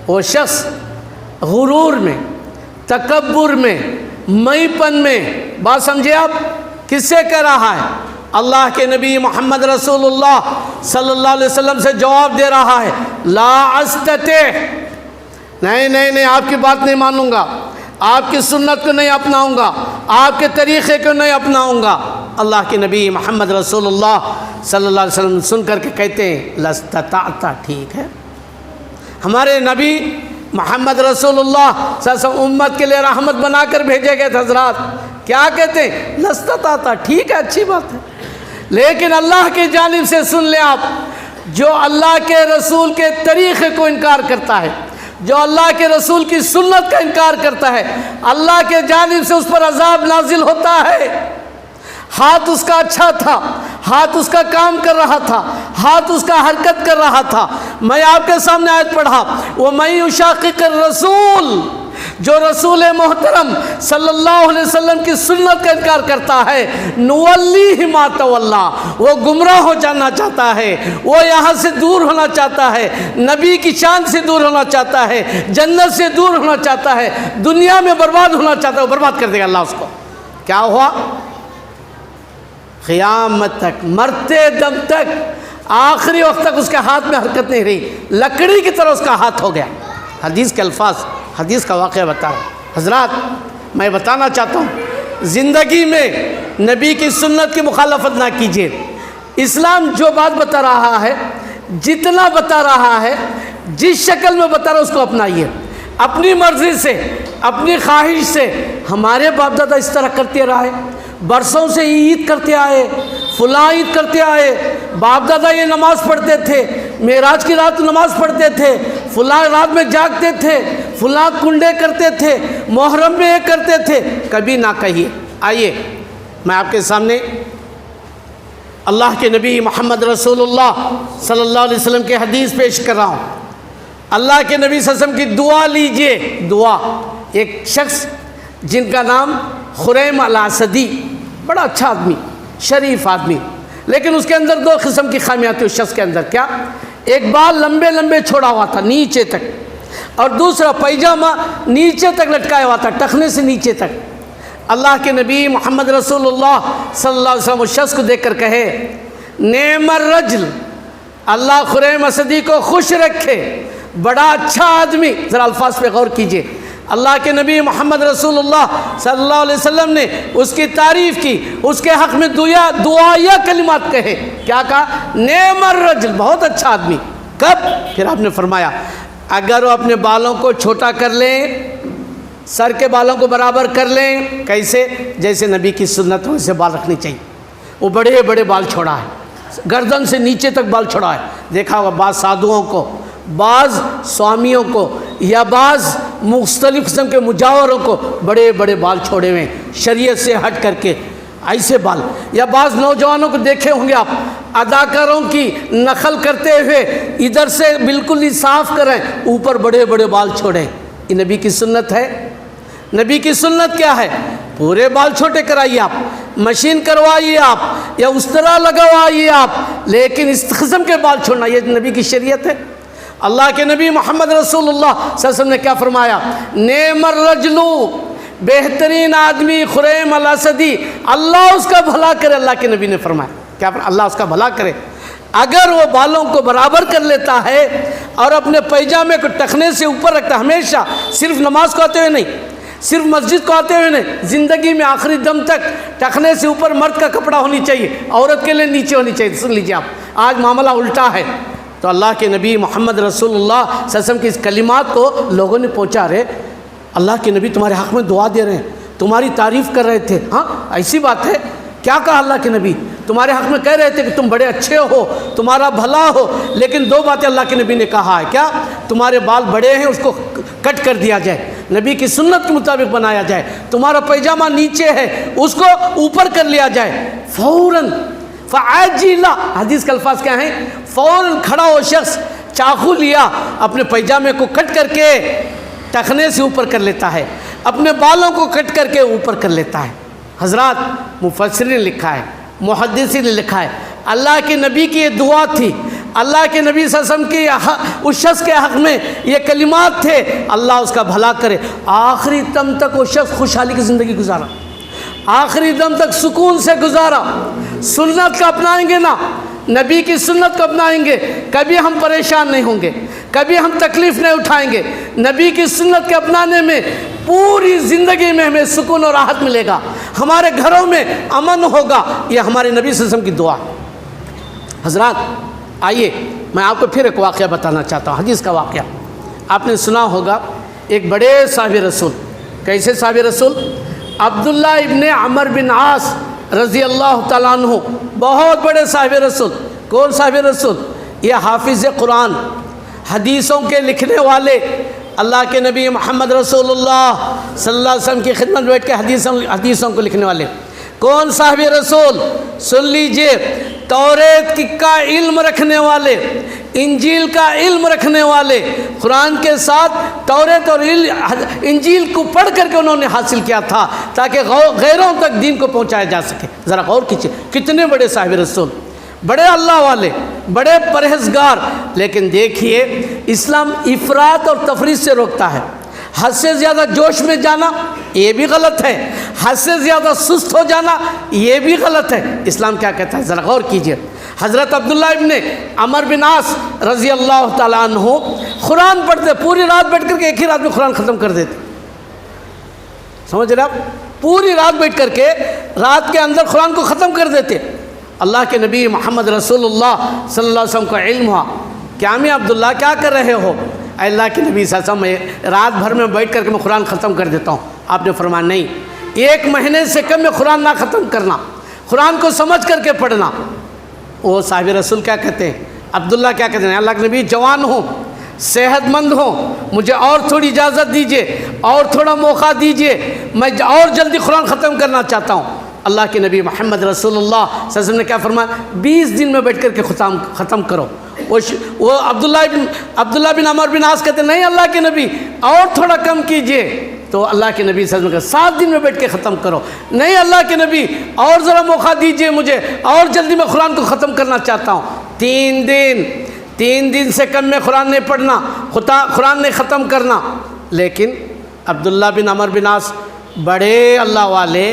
A: وہ شخص غرور میں، تکبر میں، میں پن میں، بات سمجھے آپ، کس سے کہہ رہا ہے؟ اللہ کے نبی محمد رسول اللہ صلی اللہ علیہ وسلم سے جواب دے رہا ہے، لا استطع، نہیں، آپ کی بات نہیں مانوں گا، آپ کی سنت کو نہیں اپناؤں گا، آپ کے طریقے کو نہیں اپناؤں گا۔ اللہ کے نبی محمد رسول اللہ صلی اللہ علیہ وسلم سن کر کے کہتے ہیں، لستطعت، ٹھیک ہے۔ ہمارے نبی محمد رسول اللہ صلی اللہ علیہ وسلم امت کے لیے رحمت بنا کر بھیجے گئے تھے۔ حضرات کیا کہتے ہیں؟ لستطعت، ٹھیک ہے، اچھی بات ہے، لیکن اللہ کی جانب سے سن لیں آپ، جو اللہ کے رسول کے طریقے کو انکار کرتا ہے، جو اللہ کے رسول کی سنت کا انکار کرتا ہے، اللہ کے جانب سے اس پر عذاب نازل ہوتا ہے۔ ہاتھ اس کا اچھا تھا، ہاتھ اس کا کام کر رہا تھا، ہاتھ اس کا حرکت کر رہا تھا۔ میں آپ کے سامنے آیت پڑھا، وَمَن يُشَاقِقِ الرَّسُولَ، جو رسول محترم صلی اللہ علیہ وسلم کی سنت کا انکار کرتا ہے، نُوَلِّهِ مَا تَوَلَّىٰ، وہ گمراہ ہو جانا چاہتا ہے، وہ یہاں سے دور ہونا چاہتا ہے، نبی کی شان سے دور ہونا چاہتا ہے، جنت سے دور ہونا چاہتا ہے، دنیا میں برباد ہونا چاہتا ہے، وہ برباد کر دے گا اللہ اس کو۔ کیا ہوا؟ قیامت تک، مرتے دم تک، آخری وقت تک اس کے ہاتھ میں حرکت نہیں رہی، لکڑی کی طرح اس کا ہاتھ ہو گیا۔ حدیث کے الفاظ، حدیث کا واقعہ بتا رہا ہوں۔ حضرات میں بتانا چاہتا ہوں، زندگی میں نبی کی سنت کی مخالفت نہ کیجیے۔ اسلام جو بات بتا رہا ہے، جتنا بتا رہا ہے، جس شکل میں بتا رہا ہے، اس کو اپنائیے اپنی مرضی سے، اپنی خواہش سے۔ ہمارے باپ دادا اس طرح کرتے رہے، برسوں سے عید کرتے آئے، فلاں عید کرتے آئے، باپ دادا یہ نماز پڑھتے تھے، معراج کی رات نماز پڑھتے تھے، فلاں رات میں جاگتے تھے، فلاں کنڈے کرتے تھے، محرم میں یہ کرتے تھے، کبھی نہ کہیے۔ آئیے میں آپ کے سامنے اللہ کے نبی محمد رسول اللہ صلی اللہ علیہ وسلم کی حدیث پیش کر رہا ہوں۔ اللہ کے نبی صلی اللہ علیہ وسلم کی دعا لیجئے، دعا۔ ایک شخص جن کا نام خریم الاسدی، بڑا اچھا آدمی، شریف آدمی، لیکن اس کے اندر 2 قسم کی خامیاں تھیں اس شخص کے اندر۔ کیا؟ ایک بال لمبے لمبے چھوڑا ہوا تھا نیچے تک، اور دوسرا پیجامہ نیچے تک لٹکایا ہوا تھا، ٹخنے سے نیچے تک۔ اللہ کے نبی محمد رسول اللہ صلی اللہ علیہ وسلم اس شخص کو دیکھ کر کہے، نعم الرجل، اللہ خریم اسدی کو خوش رکھے، بڑا اچھا آدمی۔ ذرا الفاظ پہ غور کیجئے، اللہ کے نبی محمد رسول اللہ صلی اللہ علیہ وسلم نے اس کی تعریف کی، اس کے حق میں دعائیہ کلمات کہے۔ کیا کہا؟ نعم الرجل، بہت اچھا آدمی۔ کب؟ پھر آپ نے فرمایا، اگر وہ اپنے بالوں کو چھوٹا کر لیں، سر کے بالوں کو برابر کر لیں. کیسے؟ جیسے نبی کی سنت ویسے بال رکھنی چاہیے. وہ بڑے بڑے بال چھوڑا ہے, گردن سے نیچے تک بال چھوڑا ہے. دیکھا ہوگا بعض سادھوؤں کو, بعض سوامیوں کو, یا بعض مختلف قسم کے مجاوروں کو بڑے بڑے بال چھوڑے ہوئے ہیں شریعت سے ہٹ کر کے, ایسے بال. یا بعض نوجوانوں کو دیکھے ہوں گے آپ, اداکاروں کی نقل کرتے ہوئے ادھر سے بالکل ہی صاف کریں, اوپر بڑے بڑے بال چھوڑیں. یہ نبی کی سنت ہے؟ نبی کی سنت کیا ہے؟ پورے بال چھوٹے کرائیے آپ, مشین کروائیے آپ, یا اس طرح لگوائیے آپ, لیکن اس قسم کے بال چھوڑنا یہ نبی کی شریعت ہے؟ اللہ کے نبی محمد رسول اللہ صلی اللہ علیہ وسلم نے کیا فرمایا؟ نعم الرجل, بہترین آدمی خریم الاسدی, اللہ اس کا بھلا کرے. اللہ کے نبی نے فرمایا, کیا اللہ اس کا بھلا کرے. اگر وہ بالوں کو برابر کر لیتا ہے اور اپنے پیجامے کو ٹخنے سے اوپر رکھتا, ہمیشہ صرف نماز کو آتے ہوئے نہیں, صرف مسجد کو آتے ہوئے نہیں, زندگی میں آخری دم تک ٹخنے سے اوپر مرد کا کپڑا ہونی چاہیے, عورت کے لیے نیچے ہونی چاہیے. سن لیجیے آپ, آج معاملہ الٹا ہے. تو اللہ کے نبی محمد رسول اللہ صلی اللہ علیہ وسلم کی اس کلمات کو لوگوں نے پہنچا رہے. اللہ کے نبی تمہارے حق میں دعا دے رہے ہیں, تمہاری تعریف کر رہے تھے. ہاں ایسی بات ہے؟ کیا کہا اللہ کے نبی؟ تمہارے حق میں کہہ رہے تھے کہ تم بڑے اچھے ہو, تمہارا بھلا ہو, لیکن دو باتیں اللہ کے نبی نے کہا ہے. کیا؟ تمہارے بال بڑے ہیں, اس کو کٹ کر دیا جائے, نبی کی سنت کے مطابق بنایا جائے. تمہارا پیجامہ نیچے ہے, اس کو اوپر کر لیا جائے. فوراً فعاجلا, حدیث کے الفاظ کیا ہیں؟ فوراً کھڑا ہو شخص, چاقو لیا, اپنے پیجامے کو کٹ کر کے ٹخنے سے اوپر کر لیتا ہے, اپنے بالوں کو کٹ کر کے اوپر کر لیتا ہے. حضرات, مفسرین نے لکھا ہے, محدثین نے لکھا ہے, اللہ کے نبی کی یہ دعا تھی. اللہ کے نبی صلی اللہ علیہ وسلم کی اس شخص کے حق میں یہ کلمات تھے, اللہ اس کا بھلا کرے. آخری دم تک وہ شخص خوشحالی کی زندگی گزارا, آخری دم تک سکون سے گزارا. سنت کا اپنائیں گے نا, نبی کی سنت کو اپنائیں گے, کبھی ہم پریشان نہیں ہوں گے, کبھی ہم تکلیف نہیں اٹھائیں گے. نبی کی سنت کے اپنانے میں پوری زندگی میں ہمیں سکون اور راحت ملے گا, ہمارے گھروں میں امن ہوگا. یہ ہمارے نبی صلی اللہ علیہ وسلم کی دعا. حضرات آئیے, میں آپ کو پھر ایک واقعہ بتانا چاہتا ہوں, حدیث کا واقعہ. آپ نے سنا ہوگا ایک بڑے صحابی رسول. کیسے صحابی رسول؟ عبداللہ ابن عمر بن عاص رضی اللہ تعالیٰ عنہ, بہت بڑے صحابی رسول. کون صحابی رسول؟ یہ حافظ قرآن, حدیثوں کے لکھنے والے, اللہ کے نبی محمد رسول اللہ صلی اللہ علیہ وسلم کی خدمت میں بیٹھ کے حدیثوں کو لکھنے والے. کون صحابی رسول؟ سن لیجئے, توریت کا علم رکھنے والے, انجیل کا علم رکھنے والے. قرآن کے ساتھ توریت اور انجیل کو پڑھ کر کے انہوں نے حاصل کیا تھا تاکہ غیروں تک دین کو پہنچایا جا سکے. ذرا غور کیجیے, کتنے بڑے صحابی رسول, بڑے اللہ والے, بڑے پرہیزگار. لیکن دیکھیے, اسلام افراط اور تفریط سے روکتا ہے. حد سے زیادہ جوش میں جانا یہ بھی غلط ہے, حد سے زیادہ سست ہو جانا یہ بھی غلط ہے. اسلام کیا کہتا ہے؟ ذرا غور کیجیے. حضرت عبداللہ ابن عمر بن عاص رضی اللہ تعالیٰ عنہ قرآن پڑھتے, پوری رات بیٹھ کر کے ایک ہی رات میں قرآن ختم کر دیتے. سمجھ رہے آپ؟ پوری رات بیٹھ کر کے رات کے اندر قرآن کو ختم کر دیتے. اللہ کے نبی محمد رسول اللہ صلی اللہ علیہ وسلم کا علم ہوا, کیا میں عبداللہ کیا کر رہے ہو؟ اللہ کے نبی صلی اللہ علیہ وسلم, رات بھر میں بیٹھ کر کے میں قرآن ختم کر دیتا ہوں. آپ نے فرمایا نہیں, 1 مہینے سے کم میں قرآن نہ ختم کرنا, قرآن کو سمجھ کر کے پڑھنا. وہ صحابی رسول کیا کہتے ہیں؟ عبداللہ کیا کہتے ہیں؟ اللہ کے نبی جوان ہوں, صحت مند ہوں, مجھے اور تھوڑی اجازت دیجیے, اور تھوڑا موقع دیجیے, میں اور جلدی قرآن ختم کرنا چاہتا ہوں. اللہ کے نبی محمد رسول اللہ صلی اللہ علیہ وسلم نے کیا فرمایا؟ 20 دن میں بیٹھ کر کے ختم کرو. وہ عبداللہ بن عمر بن عاص کہتے ہیں نہیں اللہ کے نبی اور تھوڑا کم کیجئے. تو اللہ کے نبی صلی اللہ علیہ وسلم کہا 7 دن میں بیٹھ کے ختم کرو. نہیں اللہ کے نبی اور ذرا موقع دیجئے مجھے, اور جلدی میں قرآن کو ختم کرنا چاہتا ہوں. 3 دن سے کم میں قرآن نہیں پڑھنا, قرآن نہیں ختم کرنا. لیکن عبداللہ بن عمر بن عاص بڑے اللہ والے,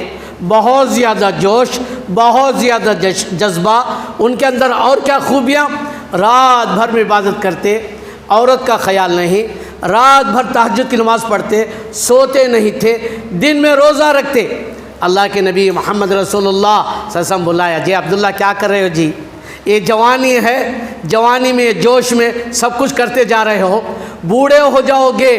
A: بہت زیادہ جوش, بہت زیادہ جذبہ, ان کے اندر اور کیا خوبیاں. رات بھر میں عبادت کرتے, عورت کا خیال نہیں, رات بھر تہجد کی نماز پڑھتے, سوتے نہیں تھے, دن میں روزہ رکھتے. اللہ کے نبی محمد رسول اللہ صلی اللہ علیہ وسلم بلایا, جی عبداللہ کیا کر رہے ہو؟ جی یہ جوانی ہے, جوانی میں جوش میں سب کچھ کرتے جا رہے ہو, بوڑھے ہو جاؤ گے,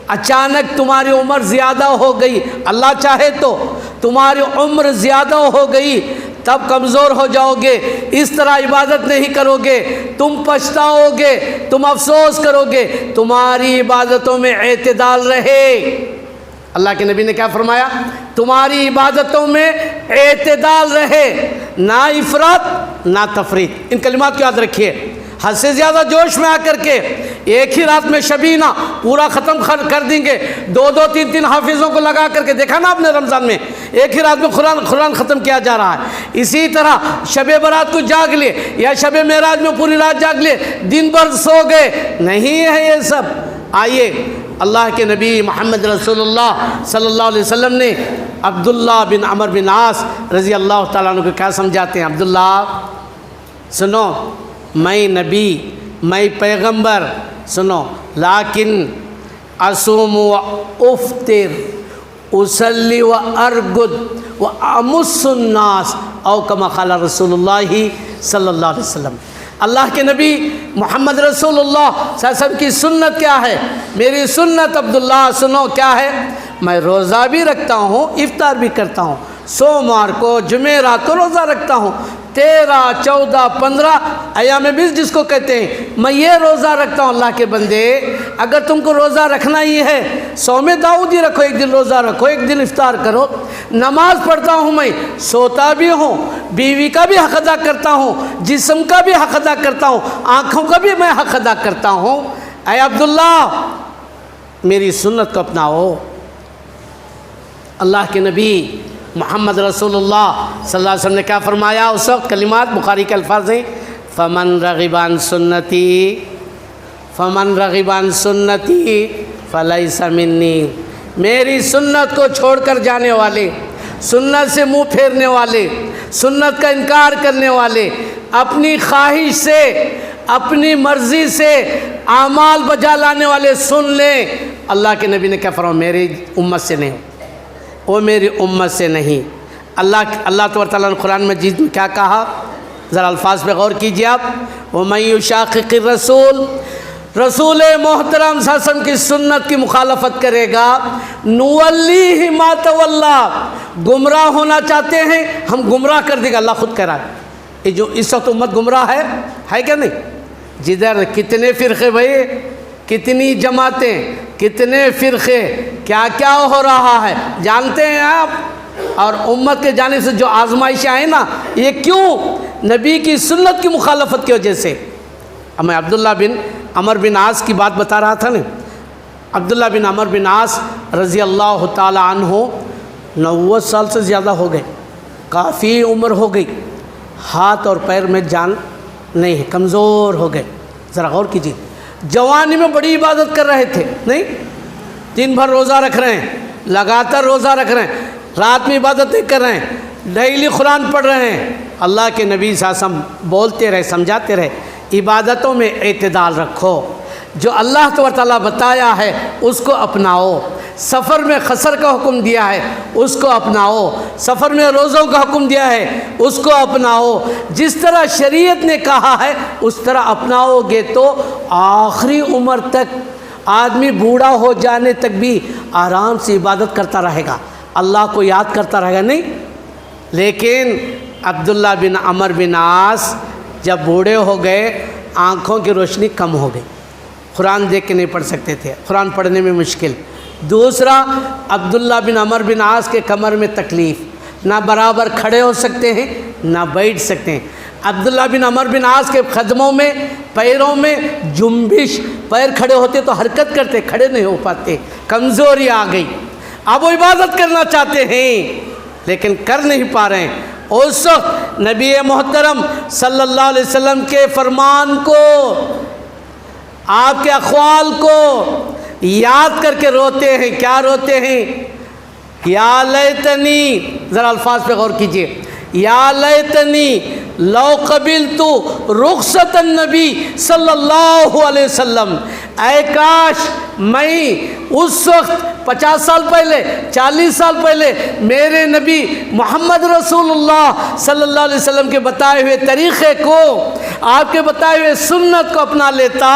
A: اچانک تمہاری عمر زیادہ ہو گئی، اللہ چاہے تو تمہاری عمر زیادہ ہو گئی، تب کمزور ہو جاؤ گے، اس طرح عبادت نہیں کرو گے، تم پچھتاؤ گے، تم افسوس کرو گے۔ تمہاری عبادتوں میں اعتدال رہے۔ اللہ کے نبی نے کیا فرمایا؟ تمہاری عبادتوں میں اعتدال رہے، نہ افراط نہ تفریط۔ ان کلمات کو یاد رکھیے۔ حد سے زیادہ جوش میں آ کر کے ایک ہی رات میں شبینہ پورا ختم کر دیں گے، دو دو تین تین حافظوں کو لگا کر کے، دیکھا نا آپ نے رمضان میں ایک ہی رات میں قرآن ختم کیا جا رہا ہے۔ اسی طرح شب برات کو جاگ لیے یا شب معراج میں پوری رات جاگ لیے، دن بھر سو گئے، نہیں ہے یہ سب۔ آئیے اللہ کے نبی محمد رسول اللہ صلی اللہ علیہ وسلم نے عبداللہ بن عمر بن عاص رضی اللہ تعالیٰ عنہ کو کیا سمجھاتے ہیں؟ عبداللہ سنو، میں نبی، میں پیغمبر، سنو، لیکن اصوم و افطر، اصلی و ارگد و امس الناس، او کما قال رسول اللہ صلی اللہ علیہ وسلم۔ اللہ کے نبی محمد رسول اللہ صلی اللہ علیہ وسلم کی سنت کیا ہے؟ میری سنت عبداللہ سنو کیا ہے؟ میں روزہ بھی رکھتا ہوں، افطار بھی کرتا ہوں، سوموار کو جمعرات کو روزہ رکھتا ہوں، 13 14 15 ایام بیس جس کو کہتے ہیں، میں یہ روزہ رکھتا ہوں۔ اللہ کے بندے، اگر تم کو روزہ رکھنا ہی ہے، صوم داؤدی رکھو، ایک دن روزہ رکھو، ایک دن افطار کرو۔ نماز پڑھتا ہوں، میں سوتا بھی ہوں، بیوی کا بھی حق ادا کرتا ہوں، جسم کا بھی حق ادا کرتا ہوں، آنکھوں کا بھی میں حق ادا کرتا ہوں۔ اے عبداللہ، میری سنت کو اپناؤ۔ اللہ کے نبی محمد رسول اللہ صلی اللہ علیہ وسلم نے کیا فرمایا اس وقت؟ کلمات بخاری کے الفاظ ہیں، فمن رغب عن سنتی فمن رغب عن سنتی فلیس منی۔ میری سنت کو چھوڑ کر جانے والے، سنت سے منہ پھیرنے والے، سنت کا انکار کرنے والے، اپنی خواہش سے، اپنی مرضی سے اعمال بجا لانے والے، سن لیں اللہ کے نبی نے کیا فرمایا؟ میری امت سے نہیں، وہ میری امت سے نہیں۔ اللہ تبارک تعالیٰ نے قرآن مجید میں کیا کہا؟ ذرا الفاظ پہ غور کیجیے آپ۔ وَمَن يُشَاقِقِ الرَّسُولَ، رسول محترم صلی اللہ علیہ وسلم کی سنت کی مخالفت کرے گا، نُوَلِّهِ مَا تَوَلَّىٰ، گمراہ ہونا چاہتے ہیں ہم گمراہ کر دیں گے۔ اللہ خود کہہ رہا ہے، یہ جو اس وقت امت گمراہ ہے کیا نہیں؟ جدھر کتنے فرقے بھائی، کتنی جماعتیں، کتنے فرقے، کیا کیا ہو رہا ہے جانتے ہیں آپ؟ اور امت کے جانب سے جو آزمائشیں آئیں نا، یہ کیوں؟ نبی کی سنت کی مخالفت کی وجہ سے۔ اب میں عبداللہ بن عمر بن عاص کی بات بتا رہا تھا نا، عبداللہ بن عمر بن عاص رضی اللہ تعالی عنہ 90 سال سے زیادہ ہو گئے، کافی عمر ہو گئی، ہاتھ اور پیر میں جان نہیں ہے، کمزور ہو گئے۔ ذرا غور کیجیے، جوانی میں بڑی عبادت کر رہے تھے، نہیں؟ دن بھر روزہ رکھ رہے ہیں، لگاتار روزہ رکھ رہے ہیں، رات میں عبادت نہیں کر رہے ہیں، ڈیلی قرآن پڑھ رہے ہیں۔ اللہ کے نبی صلی اللہ علیہ وسلم بولتے رہے، سمجھاتے رہے، عبادتوں میں اعتدال رکھو، جو اللہ تبارک تعالیٰ بتایا ہے اس کو اپناؤ۔ سفر میں قصر کا حکم دیا ہے اس کو اپناؤ، سفر میں روزوں کا حکم دیا ہے اس کو اپناؤ، جس طرح شریعت نے کہا ہے اس طرح اپناؤ گے تو آخری عمر تک آدمی بوڑھا ہو جانے تک بھی آرام سے عبادت کرتا رہے گا، اللہ کو یاد کرتا رہے گا، نہیں؟ لیکن عبداللہ بن عمر بن عاص جب بوڑھے ہو گئے، آنکھوں کی روشنی کم ہو گئی، قرآن دیکھ کے نہیں پڑھ سکتے تھے، قرآن پڑھنے میں مشکل۔ دوسرا، عبداللہ بن عمر بن عاص کے کمر میں تکلیف، نہ برابر کھڑے ہو سکتے ہیں نہ بیٹھ سکتے ہیں۔ عبداللہ بن عمر بن عاص کے قدموں میں، پیروں میں جنبش، پیر کھڑے ہوتے تو حرکت کرتے، کھڑے نہیں ہو پاتے، کمزوری آ گئی۔ اب وہ عبادت کرنا چاہتے ہیں لیکن کر نہیں پا رہے ہیں۔ اس وقت نبی محترم صلی اللہ علیہ وسلم کے فرمان کو، آپ کے اقوال کو یاد کر کے روتے ہیں۔ کیا روتے ہیں؟ یا لیتنی، ذرا الفاظ پہ غور کیجئے، یا لیتنی لو قبلت رخصت النبی صلی اللہ علیہ وسلم، اے کاش میں اس وقت 50 سال پہلے، 40 سال پہلے میرے نبی محمد رسول اللہ صلی اللہ علیہ وسلم کے بتائے ہوئے طریقے کو، آپ کے بتائے ہوئے سنت کو اپنا لیتا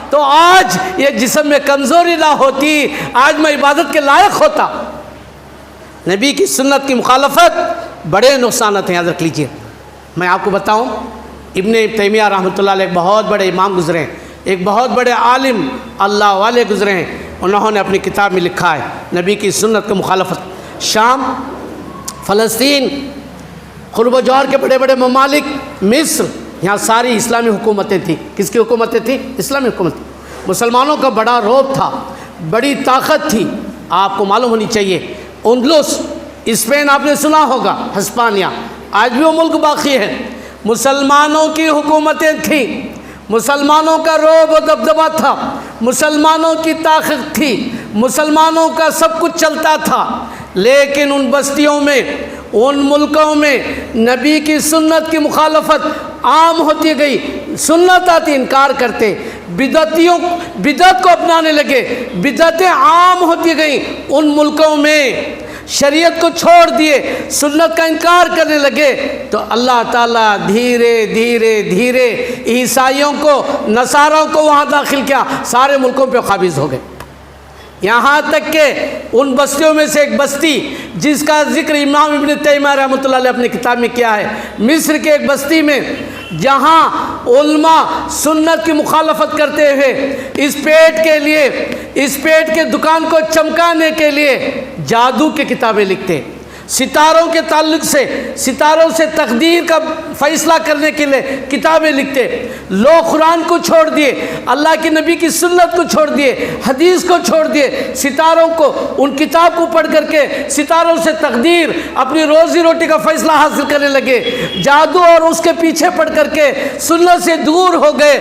A: تو آج یہ جسم میں کمزوری نہ ہوتی، آج میں عبادت کے لائق ہوتا۔ نبی کی سنت کی مخالفت بڑے نقصانات ہیں، یاد رکھ لیجئے۔ میں آپ کو بتاؤں، ابن تیمیہ رحمۃ اللہ علیہ ایک بہت بڑے امام گزرے ہیں، ایک بہت بڑے عالم اللہ والے گزرے ہیں، انہوں نے اپنی کتاب میں لکھا ہے نبی کی سنت کی مخالفت۔ شام، فلسطین، قرب و جوار کے بڑے بڑے ممالک، مصر، یہاں ساری اسلامی حکومتیں تھیں۔ کس کی حکومتیں تھیں؟ اسلامی حکومت۔ مسلمانوں کا بڑا رعب تھا، بڑی طاقت تھی، آپ کو معلوم ہونی چاہیے۔ اندلس، اسپین آپ نے سنا ہوگا، ہسپانیہ، آج بھی وہ ملک باقی ہے۔ مسلمانوں کی حکومتیں تھیں، مسلمانوں کا رعب و دبدبہ تھا، مسلمانوں کی طاقت تھی، مسلمانوں کا سب کچھ چلتا تھا، لیکن ان بستیوں میں، ان ملکوں میں نبی کی سنت کی مخالفت عام ہوتی گئی، سنت آتی انکار کرتے، بدعت کو اپنانے لگے، بدعتیں عام ہوتی گئیں ان ملکوں میں، شریعت کو چھوڑ دیے، سنت کا انکار کرنے لگے، تو اللہ تعالیٰ دھیرے دھیرے دھیرے عیسائیوں کو، نصاروں کو وہاں داخل کیا، سارے ملکوں پہ قابض ہو گئے۔ یہاں تک کہ ان بستیوں میں سے ایک بستی جس کا ذکر امام ابن تیمیہ رحمۃ اللہ علیہ اپنی کتاب میں کیا ہے، مصر کے ایک بستی میں جہاں علماء سنت کی مخالفت کرتے ہوئے اس پیٹ کے دکان کو چمکانے کے لیے جادو کی کتابیں لکھتے، ستاروں کے تعلق سے، ستاروں سے تقدیر کا فیصلہ کرنے کے لیے کتابیں لکھتے، لوگ قرآن کو چھوڑ دیے، اللہ کے نبی کی سنت کو چھوڑ دیے، حدیث کو چھوڑ دیے، ستاروں کو، ان کتاب کو پڑھ کر کے ستاروں سے تقدیر، اپنی روزی روٹی کا فیصلہ حاصل کرنے لگے، جادو اور اس کے پیچھے پڑھ کر کے سنت سے دور ہو گئے۔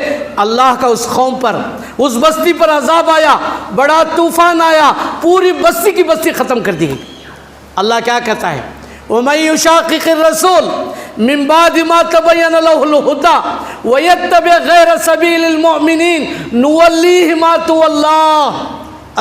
A: اللہ کا اس قوم پر، اس بستی پر عذاب آیا، بڑا طوفان آیا، پوری بستی کی بستی ختم کر دی گئی۔ اللہ کیا کہتا ہے؟ وَمَن يُشَاقِقِ الرَّسُولَ مِن بَعْدِ مَا تَبَيَّنَ لَهُ الْهُدَىٰ وَيَتَّبِعْ غَيْرَ سَبِيلِ الْمُؤْمِنِينَ نُوَلِّهِ مَا تَوَلَّىٰ۔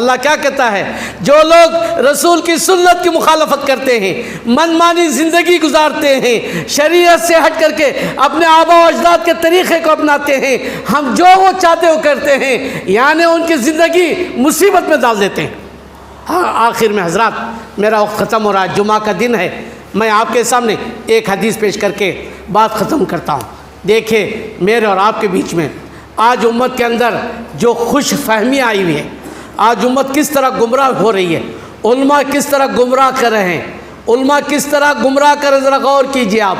A: اللہ کیا کہتا ہے؟ جو لوگ رسول کی سنت کی مخالفت کرتے ہیں، من مانی زندگی گزارتے ہیں، شریعت سے ہٹ کر کے اپنے آبا و اجداد کے طریقے کو اپناتے ہیں، ہم جو وہ چاہتے وہ کرتے ہیں، یعنی ان کی زندگی مصیبت میں ڈال دیتے ہیں۔ آخر میں حضرات، میرا وقت ختم ہو رہا ہے، جمعہ کا دن ہے، میں آپ کے سامنے ایک حدیث پیش کر کے بات ختم کرتا ہوں۔ دیکھیں، میرے اور آپ کے بیچ میں آج امت کے اندر جو خوش فہمی آئی ہوئی ہے، آج امت کس طرح گمراہ ہو رہی ہے، علماء کس طرح گمراہ کر رہے ہیں، علماء کس طرح گمراہ کر رہے ہیں، ذرا غور کیجئے آپ۔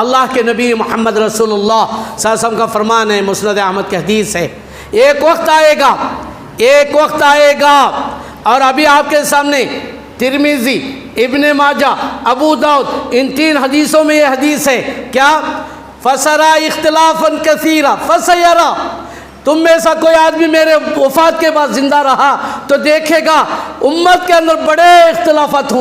A: اللہ کے نبی محمد رسول اللہ صلی اللہ علیہ وسلم کا فرمان ہے، مسند احمد کی حدیث ہے، ایک وقت آئے گا، اور ابھی آپ کے سامنے ترمذی، ابن ماجہ، ابو داؤد، ان 3 حدیثوں میں یہ حدیث ہے، کیا؟ فَسَرَىٰ اخْتِلَافًا كَثِيرًا فَسَيَرَىٰ، تم میں ایسا کوئی آدمی میرے وفات کے بعد زندہ رہا تو دیکھے گا امت کے اندر بڑے اختلافات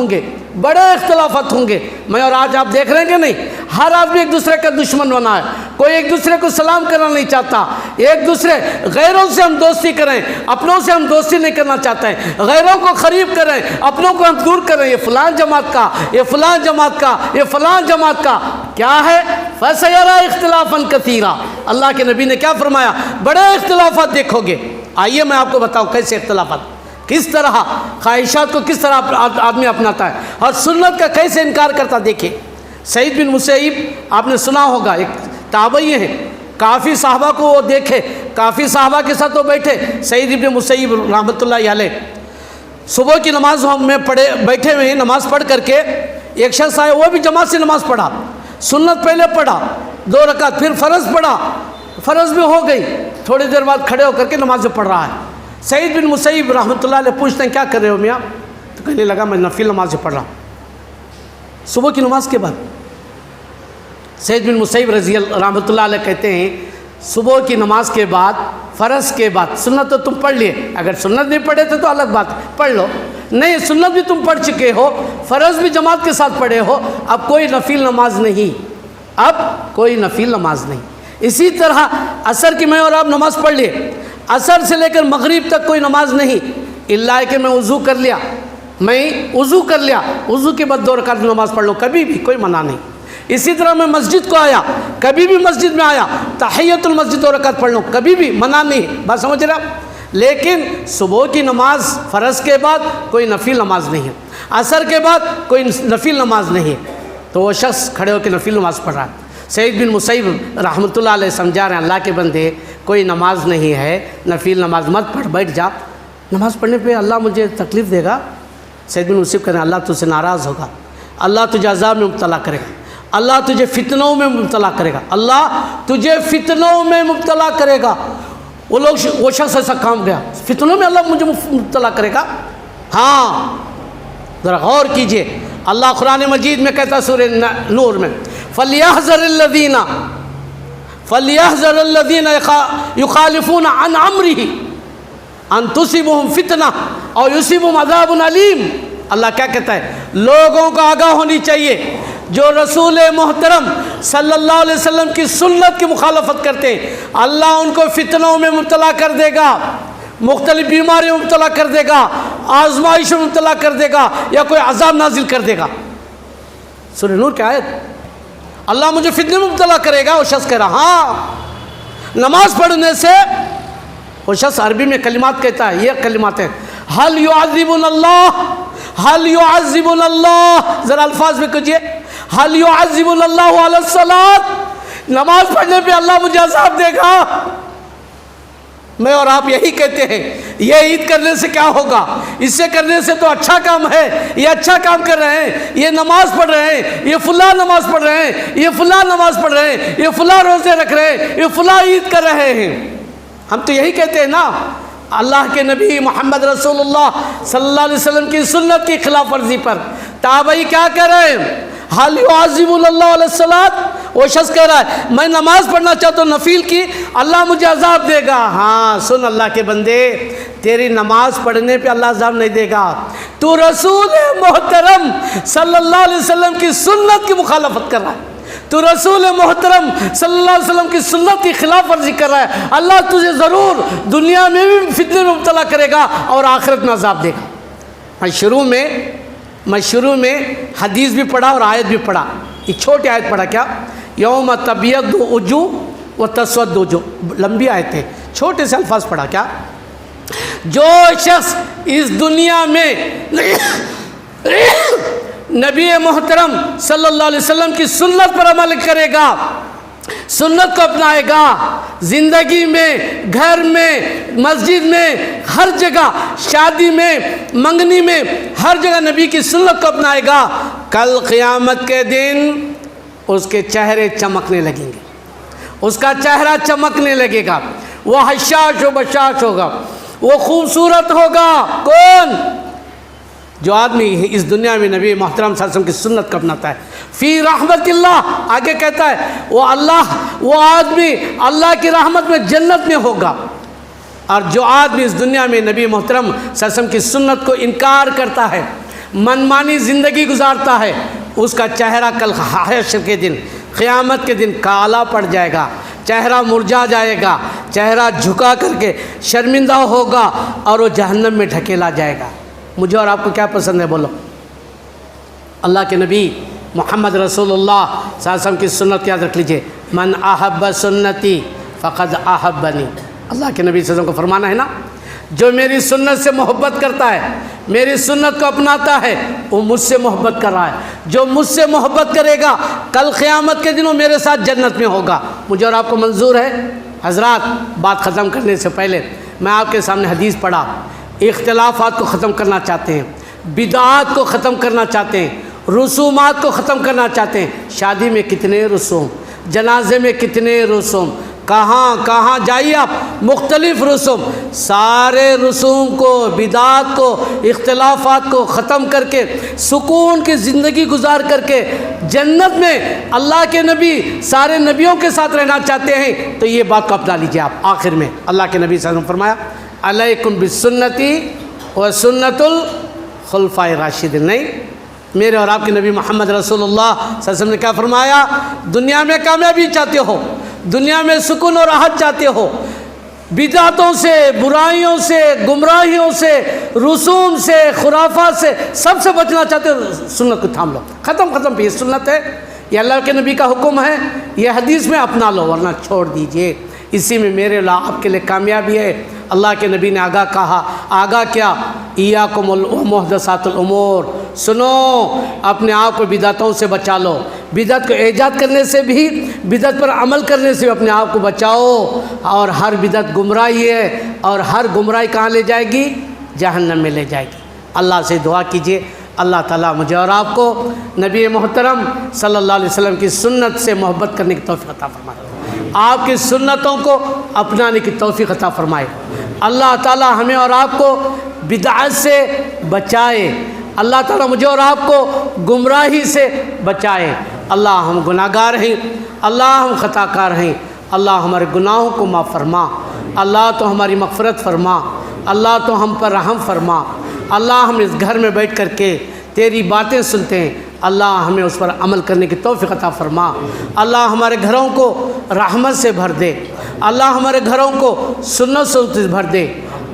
A: ہوں گے، میں اور آج آپ دیکھ رہے ہیں کہ نہیں، ہر آدمی ایک دوسرے کا دشمن بنا ہے، کوئی ایک دوسرے کو سلام کرنا نہیں چاہتا، ایک دوسرے، غیروں سے ہم دوستی کریں، اپنوں سے ہم دوستی نہیں کرنا چاہتے ہیں، غیروں کو قریب کریں، اپنوں کو ہم دور کریں، یہ فلان جماعت کا، یہ فلان جماعت کا، یہ فلان جماعت کا، کیا ہے؟ فَسَيَرَىٰ اخْتِلَافًا كَثِيرًا۔ اللہ کے نبی نے کیا فرمایا؟ بڑے اختلافات دیکھو گے۔ آئیے میں آپ کو بتاؤں کیسے اختلافات، کس طرح خواہشات کو کس طرح آدمی اپناتا ہے اور سنت کا کیسے انکار کرتا۔ دیکھیں، سعید بن مسیب آپ نے سنا ہوگا، ایک تابعی ہیں، کافی صحابہ کو وہ دیکھے، کافی صحابہ کے ساتھ وہ بیٹھے، سعید بن مسیب رحمۃ اللہ علیہ، صبح کی نماز میں بیٹھے ہوئے ہیں، نماز پڑھ کر کے ایک شخص آئے، وہ بھی جماعت سے نماز پڑھا، سنت پہلے پڑھا 2 رکعت، پھر فرض پڑھا، فرض بھی ہو گئی، تھوڑی دیر بعد کھڑے ہو کر کے نماز پڑھ رہا ہے۔ سعید بن مسیب رحمۃ اللہ علیہ پوچھتے ہیں، کیا کر رہے ہو میاں؟ تو کہنے لگا میں نفل نماز پڑھ رہا ہوں صبح کی نماز کے بعد۔ سعید بن مسیب رحمۃ اللہ علیہ کہتے ہیں، صبح کی نماز کے بعد، فرض کے بعد، سنت تو تم پڑھ لیے، اگر سنت نہیں پڑھے تھے تو الگ بات، پڑھ لو، نہیں سنت بھی تم پڑھ چکے ہو، فرض بھی جماعت کے ساتھ پڑھے ہو، اب کوئی نفل نماز نہیں، اسی طرح عصر کی میں اور آپ نماز پڑھ لیے، عصر سے لے کر مغرب تک کوئی نماز نہیں، اللہ کہ میں وضو کر لیا، وضو کے بعد 2 رکعت نماز پڑھ لوں، کبھی بھی کوئی منع نہیں۔ اسی طرح میں مسجد کو آیا، کبھی بھی مسجد میں آیا تحیۃ المسجد 2 رکعت پڑھ لوں، کبھی بھی منع نہیں، بات سمجھ رہے آپ؟ لیکن صبح کی نماز فرض کے بعد کوئی نفل نماز نہیں ہے، عصر کے بعد کوئی نفل نماز نہیں ہے، تو وہ شخص کھڑے ہو کے نفل نماز پڑھ رہا ہے۔ سعید بن مسیب رحمۃ اللہ علیہ سمجھا رہے ہیں، اللہ کے بندے کوئی نماز نہیں ہے، نفل نماز مت پڑھ، بیٹھ جا، نماز پڑھنے پہ اللہ مجھے تکلیف دے گا۔ سعید بن مسیب کہہ رہے ہیں اللہ تجھ سے ناراض ہوگا، اللہ تجھے عذاب میں مبتلا کرے گا، اللہ تجھے فتنوں میں مبتلا کرے گا، اللہ تجھے فتنوں میں مبتلا کرے گا۔ وہ شخص ایسا کام گیا، فتنوں میں اللہ مجھے مبتلا کرے گا؟ ہاں، ذرا غور کیجئے، اللہ قرآن مجید میں کہتا سورہ نور میں فَلْيَحْذَرِ الَّذِينَ يُخَالِفُونَ عَنْ أَمْرِهِ أَن تُصِبْهُمْ فِتْنَةٌ أَوْ يُصِبْهُمْ عَذَابٌ أَلِيمٌ۔ اللہ کیا کہتا ہے؟ لوگوں کو آگاہ ہونی چاہیے جو رسول محترم صلی اللہ علیہ وسلم کی سنت کی مخالفت کرتے ہیں، اللہ ان کو فتنوں میں مبتلا کر دے گا، مختلف بیماریوں میں مبتلا کر دے گا، آزمائش میں مبتلا کر دے گا، یا کوئی عذاب نازل کر دے گا۔ سورہ نور کی آیت، اللہ مجھے فتنے میں مبتلا کرے گا۔ وہ شخص کہہ رہا ہاں، نماز پڑھنے سے وہ شخص عربی میں کلمات کہتا ہے، یہ کلمات ہیں، حل یعذبنا اللہ، حل یعذبنا اللہ، ذرا الفاظ میں کہیے، حل یعذبنا اللہ علی الصلاۃ، نماز پڑھنے پہ اللہ مجھے عذاب دے گا۔ میں اور آپ یہی کہتے ہیں، یہ عید کرنے سے کیا ہوگا، اس سے کرنے سے تو اچھا کام ہے، یہ اچھا کام کر رہے ہیں، یہ نماز پڑھ رہے ہیں، یہ فلاں نماز پڑھ رہے ہیں، یہ فلاں نماز پڑھ رہے ہیں، یہ فلاں روزے رکھ رہے ہیں، یہ فلاں عید کر رہے ہیں۔ ہم تو یہی کہتے ہیں نا، اللہ کے نبی محمد رسول اللہ صلی اللہ علیہ وسلم کی سنت کی خلاف ورزی پر تابعی کیا کر رہے ہیں؟ حل یعذب اللہ علیہ الصلاۃ، وہ شخص کہہ رہا ہے میں نماز پڑھنا چاہتا ہوں نفل کی، اللہ مجھے عذاب دے گا۔ ہاں سن اللہ کے بندے، تیری نماز پڑھنے پہ اللہ عذاب نہیں دے گا، تو رسول محترم صلی اللہ علیہ وسلم کی سنت کی مخالفت کر رہا ہے، تو رسول محترم صلی اللہ علیہ وسلم کی سنت کی خلاف ورزی کر رہا ہے، اللہ تجھے ضرور دنیا میں بھی فتنے میں مبتلا کرے گا اور آخرت میں عذاب دے گا۔ میں شروع میں حدیث بھی پڑھا اور آیت بھی پڑھا، ایک چھوٹی آیت پڑھا، کیا؟ یوم تبیض وجوہ و تسود وجوہ، لمبی آیت ہے، چھوٹے سے الفاظ پڑھا، کیا؟ جو شخص اس دنیا میں نبی محترم صلی اللہ علیہ وسلم کی سنت پر عمل کرے گا، سنت کو اپنائے گا، زندگی میں، گھر میں، مسجد میں، ہر جگہ، شادی میں، منگنی میں، ہر جگہ نبی کی سنت کو اپنائے گا، کل قیامت کے دن اس کے چہرے چمکنے لگیں گے، اس کا چہرہ چمکنے لگے گا، وہ حشاش و بشاش ہوگا، وہ خوبصورت ہوگا۔ کون؟ جو آدمی اس دنیا میں نبی محترم صلی اللہ علیہ وسلم کی سنت کو اپناتا ہے، فی رحمت اللہ، آگے کہتا ہے وہ آدمی اللہ کی رحمت میں جنت میں ہوگا۔ اور جو آدمی اس دنیا میں نبی محترم صلی اللہ علیہ وسلم کی سنت کو انکار کرتا ہے، منمانی زندگی گزارتا ہے، اس کا چہرہ کل حشر کے دن، قیامت کے دن کالا پڑ جائے گا، چہرہ مرجھا جائے گا، چہرہ جھکا کر کے شرمندہ ہوگا اور وہ جہنم میں ڈھکیلا جائے گا۔ مجھے اور آپ کو کیا پسند ہے بولو؟ اللہ کے نبی محمد رسول اللہ صلی اللہ علیہ وسلم کی سنت یاد رکھ لیجئے، من احب سنتی فقد احبنی، اللہ کے نبی صلی اللہ علیہ وسلم کو فرمانا ہے نا، جو میری سنت سے محبت کرتا ہے، میری سنت کو اپناتا ہے، وہ مجھ سے محبت کر رہا ہے، جو مجھ سے محبت کرے گا کل قیامت کے دن وہ میرے ساتھ جنت میں ہوگا۔ مجھے اور آپ کو منظور ہے؟ حضرات، بات ختم کرنے سے پہلے میں آپ کے سامنے حدیث پڑھا، اختلافات کو ختم کرنا چاہتے ہیں، بدعات کو ختم کرنا چاہتے ہیں، رسومات کو ختم کرنا چاہتے ہیں۔ شادی میں کتنے رسوم، جنازے میں کتنے رسوم، کہاں جائیے آپ، مختلف رسوم، سارے رسوم کو، بدعات کو، اختلافات کو ختم کر کے سکون کی زندگی گزار کر کے جنت میں اللہ کے نبی سارے نبیوں کے ساتھ رہنا چاہتے ہیں تو یہ بات کو اپنا لیجیے آپ۔ آخر میں اللہ کے نبی صلی اللہ علیہ وسلم نے فرمایا علیکم بسنتی و سنت الخلفاء الراشدین، نہیں، میرے اور آپ کے نبی محمد رسول اللہ صلی اللہ علیہ وسلم نے کیا فرمایا؟ دنیا میں کامیابی چاہتے ہو، دنیا میں سکون و راحت چاہتے ہو، بدعتوں سے، برائیوں سے، گمراہیوں سے، رسوم سے، خرافات سے، سب سے بچنا چاہتے ہو سنت کو تھام لو، ختم پہ یہ سنت ہے، یہ اللہ کے نبی کا حکم ہے، یہ حدیث میں اپنا لو ورنہ چھوڑ دیجئے، اسی میں میرے اللہ آپ کے لیے کامیابی ہے۔ اللہ کے نبی نے آگاہ کیا، ایاکم محدثات الامور، سنو اپنے آپ کو بدعتوں سے بچا لو، بدعت کو ایجاد کرنے سے بھی، بدعت پر عمل کرنے سے بھی اپنے آپ کو بچاؤ، اور ہر بدعت گمراہی ہے، اور ہر گمراہی کہاں لے جائے گی؟ جہنم میں لے جائے گی۔ اللہ سے دعا کیجئے اللہ تعالیٰ مجھے اور آپ کو نبی محترم صلی اللہ علیہ وسلم کی سنت سے محبت کرنے کی توفیق عطا فرمائے، آپ کی سنتوں کو اپنانے کی توفیق عطا فرمائے۔ اللہ تعالیٰ ہمیں اور آپ کو بدعت سے بچائے، اللہ تعالیٰ مجھے اور آپ کو گمراہی سے بچائے۔ اللہ ہم گناہ گار ہیں، اللہ ہم خطا کار ہیں، اللہ ہمارے گناہوں کو معاف فرما، اللہ تو ہماری مغفرت فرما، اللہ تو ہم پر رحم فرما۔ اللہ ہم اس گھر میں بیٹھ کر کے تیری باتیں سنتے ہیں، اللہ ہمیں اس پر عمل کرنے کی توفیق عطا فرما۔ اللہ ہمارے گھروں کو رحمت سے بھر دے، اللہ ہمارے گھروں کو سنت سے بھر دے،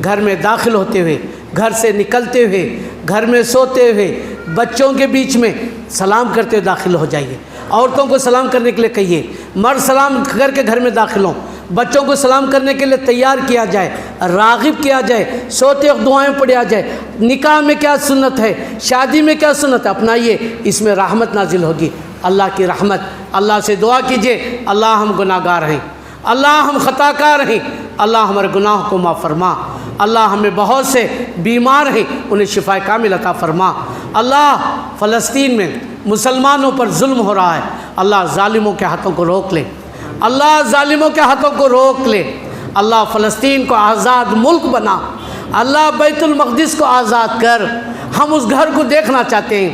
A: گھر میں داخل ہوتے ہوئے، گھر سے نکلتے ہوئے، گھر میں سوتے ہوئے، بچوں کے بیچ میں سلام کرتے ہوئے داخل ہو جائیے، عورتوں کو سلام کرنے کے لیے کہیے، مرد سلام کر کے گھر میں داخل ہوں، بچوں کو سلام کرنے کے لیے تیار کیا جائے، راغب کیا جائے، سوتے وقت دعائیں پڑھا جائے۔ نکاح میں کیا سنت ہے، شادی میں کیا سنت ہے، اپنائیے، اس میں رحمت نازل ہوگی، اللہ کی رحمت۔ اللہ سے دعا کیجئے، اللہ ہم گناہ گار ہیں، اللہ ہم خطا کار ہیں، اللہ ہمارے گناہوں کو معاف فرما۔ اللہ ہمیں بہت سے بیمار ہیں، انہیں شفا کامل عطا فرما۔ اللہ فلسطین میں مسلمانوں پر ظلم ہو رہا ہے، اللہ ظالموں کے ہاتھوں کو روک لے، اللہ ظالموں کے ہاتھوں کو روک لے، اللہ فلسطین کو آزاد ملک بنا، اللہ بیت المقدس کو آزاد کر۔ ہم اس گھر کو دیکھنا چاہتے ہیں،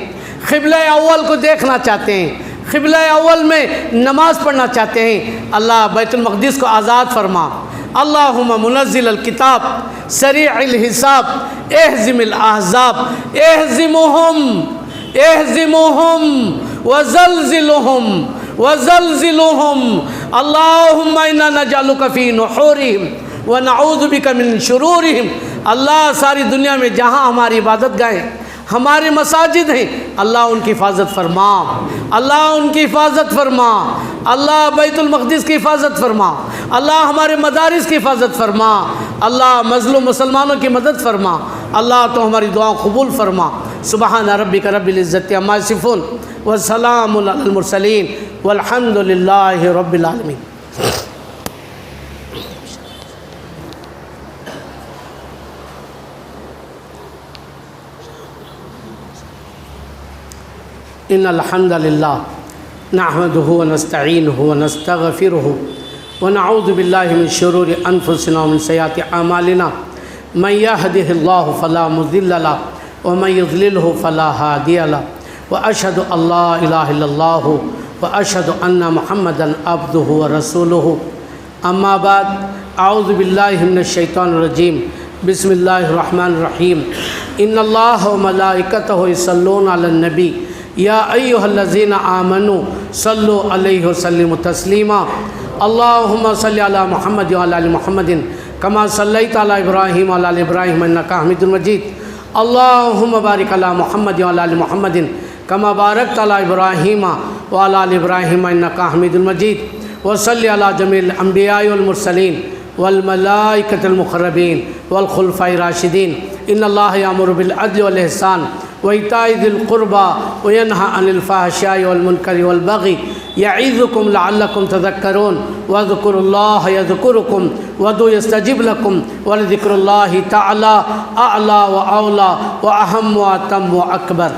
A: قبلہ اول کو دیکھنا چاہتے ہیں، قبلہ اول میں نماز پڑھنا چاہتے ہیں، اللہ بیت المقدس کو آزاد فرما۔ اللہم منزل الکتاب سریع الحساب اہزم الاحزاب اہزموہم وزلزلوہم اللہم انا نجعلک فی نحورہم ونعوذ بک من شرورہم۔ اللہ ساری دنیا میں جہاں ہماری عبادت گاہیں، ہمارے مساجد ہیں، اللہ ان کی حفاظت فرما، اللہ ان کی حفاظت فرما، اللہ بیت المقدس کی حفاظت فرما، اللہ ہمارے مدارس کی حفاظت فرما، اللہ مظلوم مسلمانوں کی مدد فرما، اللہ تو ہماری دعاؤں قبول فرما۔ سبحان ربک رب العزت عما یصفون وسلام علی المرسلین والحمد للہ رب العالمین۔ ان الحمد للہ نحمده ونستعینه ونستغفره ونعوذ باللہ من شرور انفسنا ومن سیئات اعمالنا من يهده الله فلا مضل له ومن يضلله فلا هادي له واشهد ان لا اله الا الله واشهد ان محمدا عبده ورسوله اما بعد اعوذ باللہ من الشیطان الرجیم بسم اللہ الرحمن الرحیم ان اللہ وملائکتہ یصلون علی النبی یا ایہا الذین آمنوا صلوا علیہ وسلموا تسلیما اللہم صلی علی محمد وعلی آل محمد کما صلیت علی ابراہیم وعلی آل ابراہیم انک حمید مجید اللہم بارک علی محمد وعلی آل محمد کما بارکت علی ابراہیم وعلی آل ابراہیم انک حمید مجید وصلی علی جمیع الانبیاء والمرسلین والملائکۃ المقربین والخلفاء الراشدین ان اللہ یامر بالعدل والاحسان وإيتاء ذي القربى وينهى عن الفحشاء والمنكر والبغي يعظكم لعلكم تذكرون واذكروا الله يذكركم وادعوه يستجب لكم ولذكر الله تعالى أعلى وأولى وأهم وأتم وأكبر۔